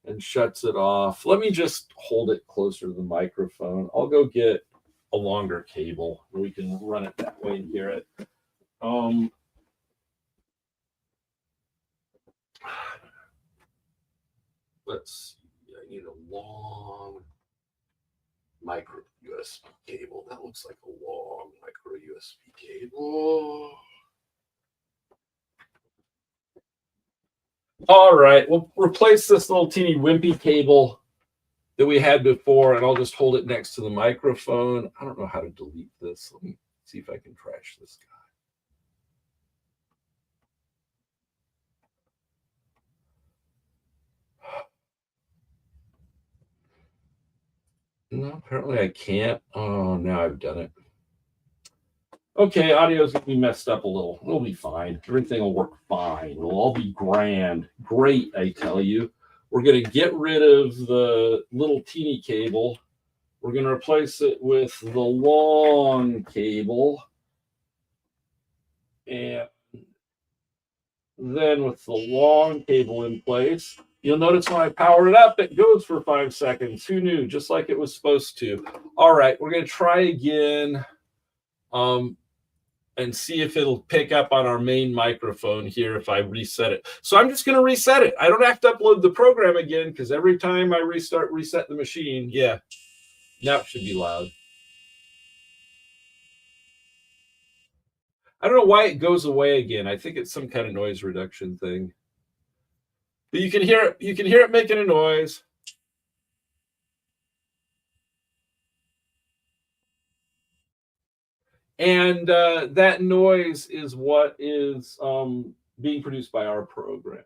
and shuts it off. Let me just hold it closer to the microphone. I'll go get a longer cable where we can run it that way and hear it. Let's see. I need a long micro USB cable. That looks like a long micro USB cable. All right, we'll replace this little teeny wimpy cable that we had before, and I'll just hold it next to the microphone. I don't know how to delete this. Let me see if I can trash this guy. No, apparently I can't. Oh, now I've done it. Okay, audio's gonna be messed up a little. It'll be fine. Everything will work fine. It'll all be grand. Great, I tell you. We're gonna get rid of the little teeny cable. We're gonna replace it with the long cable. And then with the long cable in place, you'll notice when I power it up, it goes for 5 seconds. Who knew? Just like it was supposed to. All right, we're going to try again and see if it'll pick up on our main microphone here if I reset it. So I'm just going to reset it. I don't have to upload the program again because every time I reset the machine, yeah, now it should be loud. I don't know why it goes away again. I think it's some kind of noise reduction thing. But you can hear it. You can hear it making a noise. And that noise is what is being produced by our program.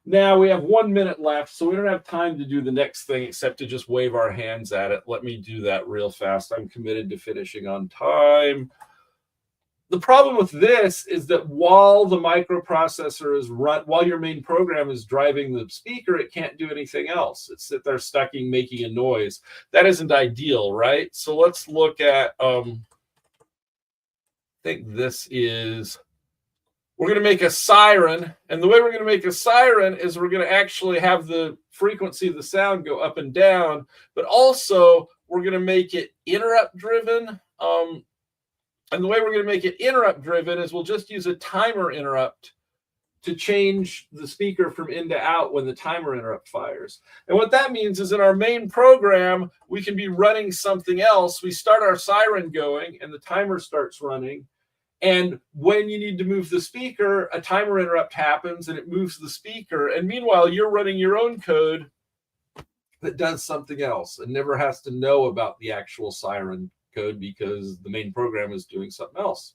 Now we have 1 minute left, so we don't have time to do the next thing except to just wave our hands at it. Let me do that real fast. I'm committed to finishing on time. The problem with this is that while the microprocessor is while your main program is driving the speaker, it can't do anything else. It's that they're stuck making a noise. That isn't ideal, right? So let's look at, I think this is, we're going to make a siren. And the way we're going to make a siren is we're going to actually have the frequency of the sound go up and down, but also we're going to make it interrupt driven. And the way we're going to make it interrupt driven is we'll just use a timer interrupt to change the speaker from in to out when the timer interrupt fires. And what that means is in our main program, we can be running something else. We start our siren going and the timer starts running. And when you need to move the speaker, a timer interrupt happens and it moves the speaker. And meanwhile, you're running your own code that does something else and never has to know about the actual siren code because the main program is doing something else.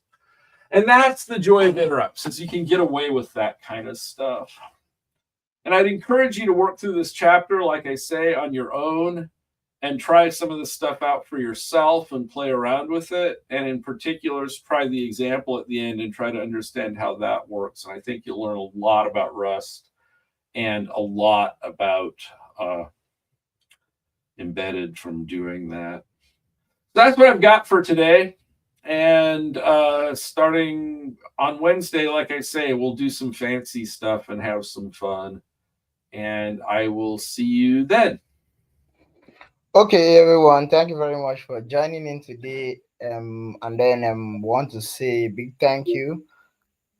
And that's the joy of interrupts, is you can get away with that kind of stuff. And I'd encourage you to work through this chapter, like I say, on your own and try some of this stuff out for yourself and play around with it. And in particular, try the example at the end and try to understand how that works. And I think you'll learn a lot about Rust and a lot about embedded from doing that. That's what I've got for today. And starting on Wednesday, like I say, we'll do some fancy stuff and have some fun. And I will see you then.
Okay, everyone. Thank you very much for joining in today. And then want to say a big thank you.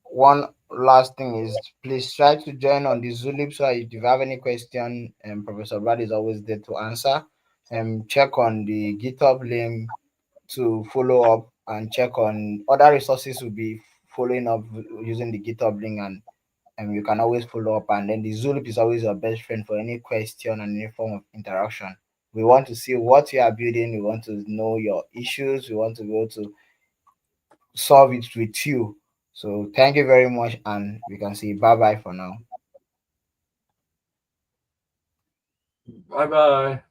One last thing is please try to join on the Zulip. So if you have any question, Professor Brad is always there to answer. Check on the GitHub link to follow up and check on other resources. Will be following up using the GitHub link, and you can always follow up. And then the Zulip is always your best friend for any question and any form of interaction. We want to see what you are building. We want to know your issues. We want to be able to solve it with you. So thank you very much, and we can say bye-bye for now.
Bye-bye.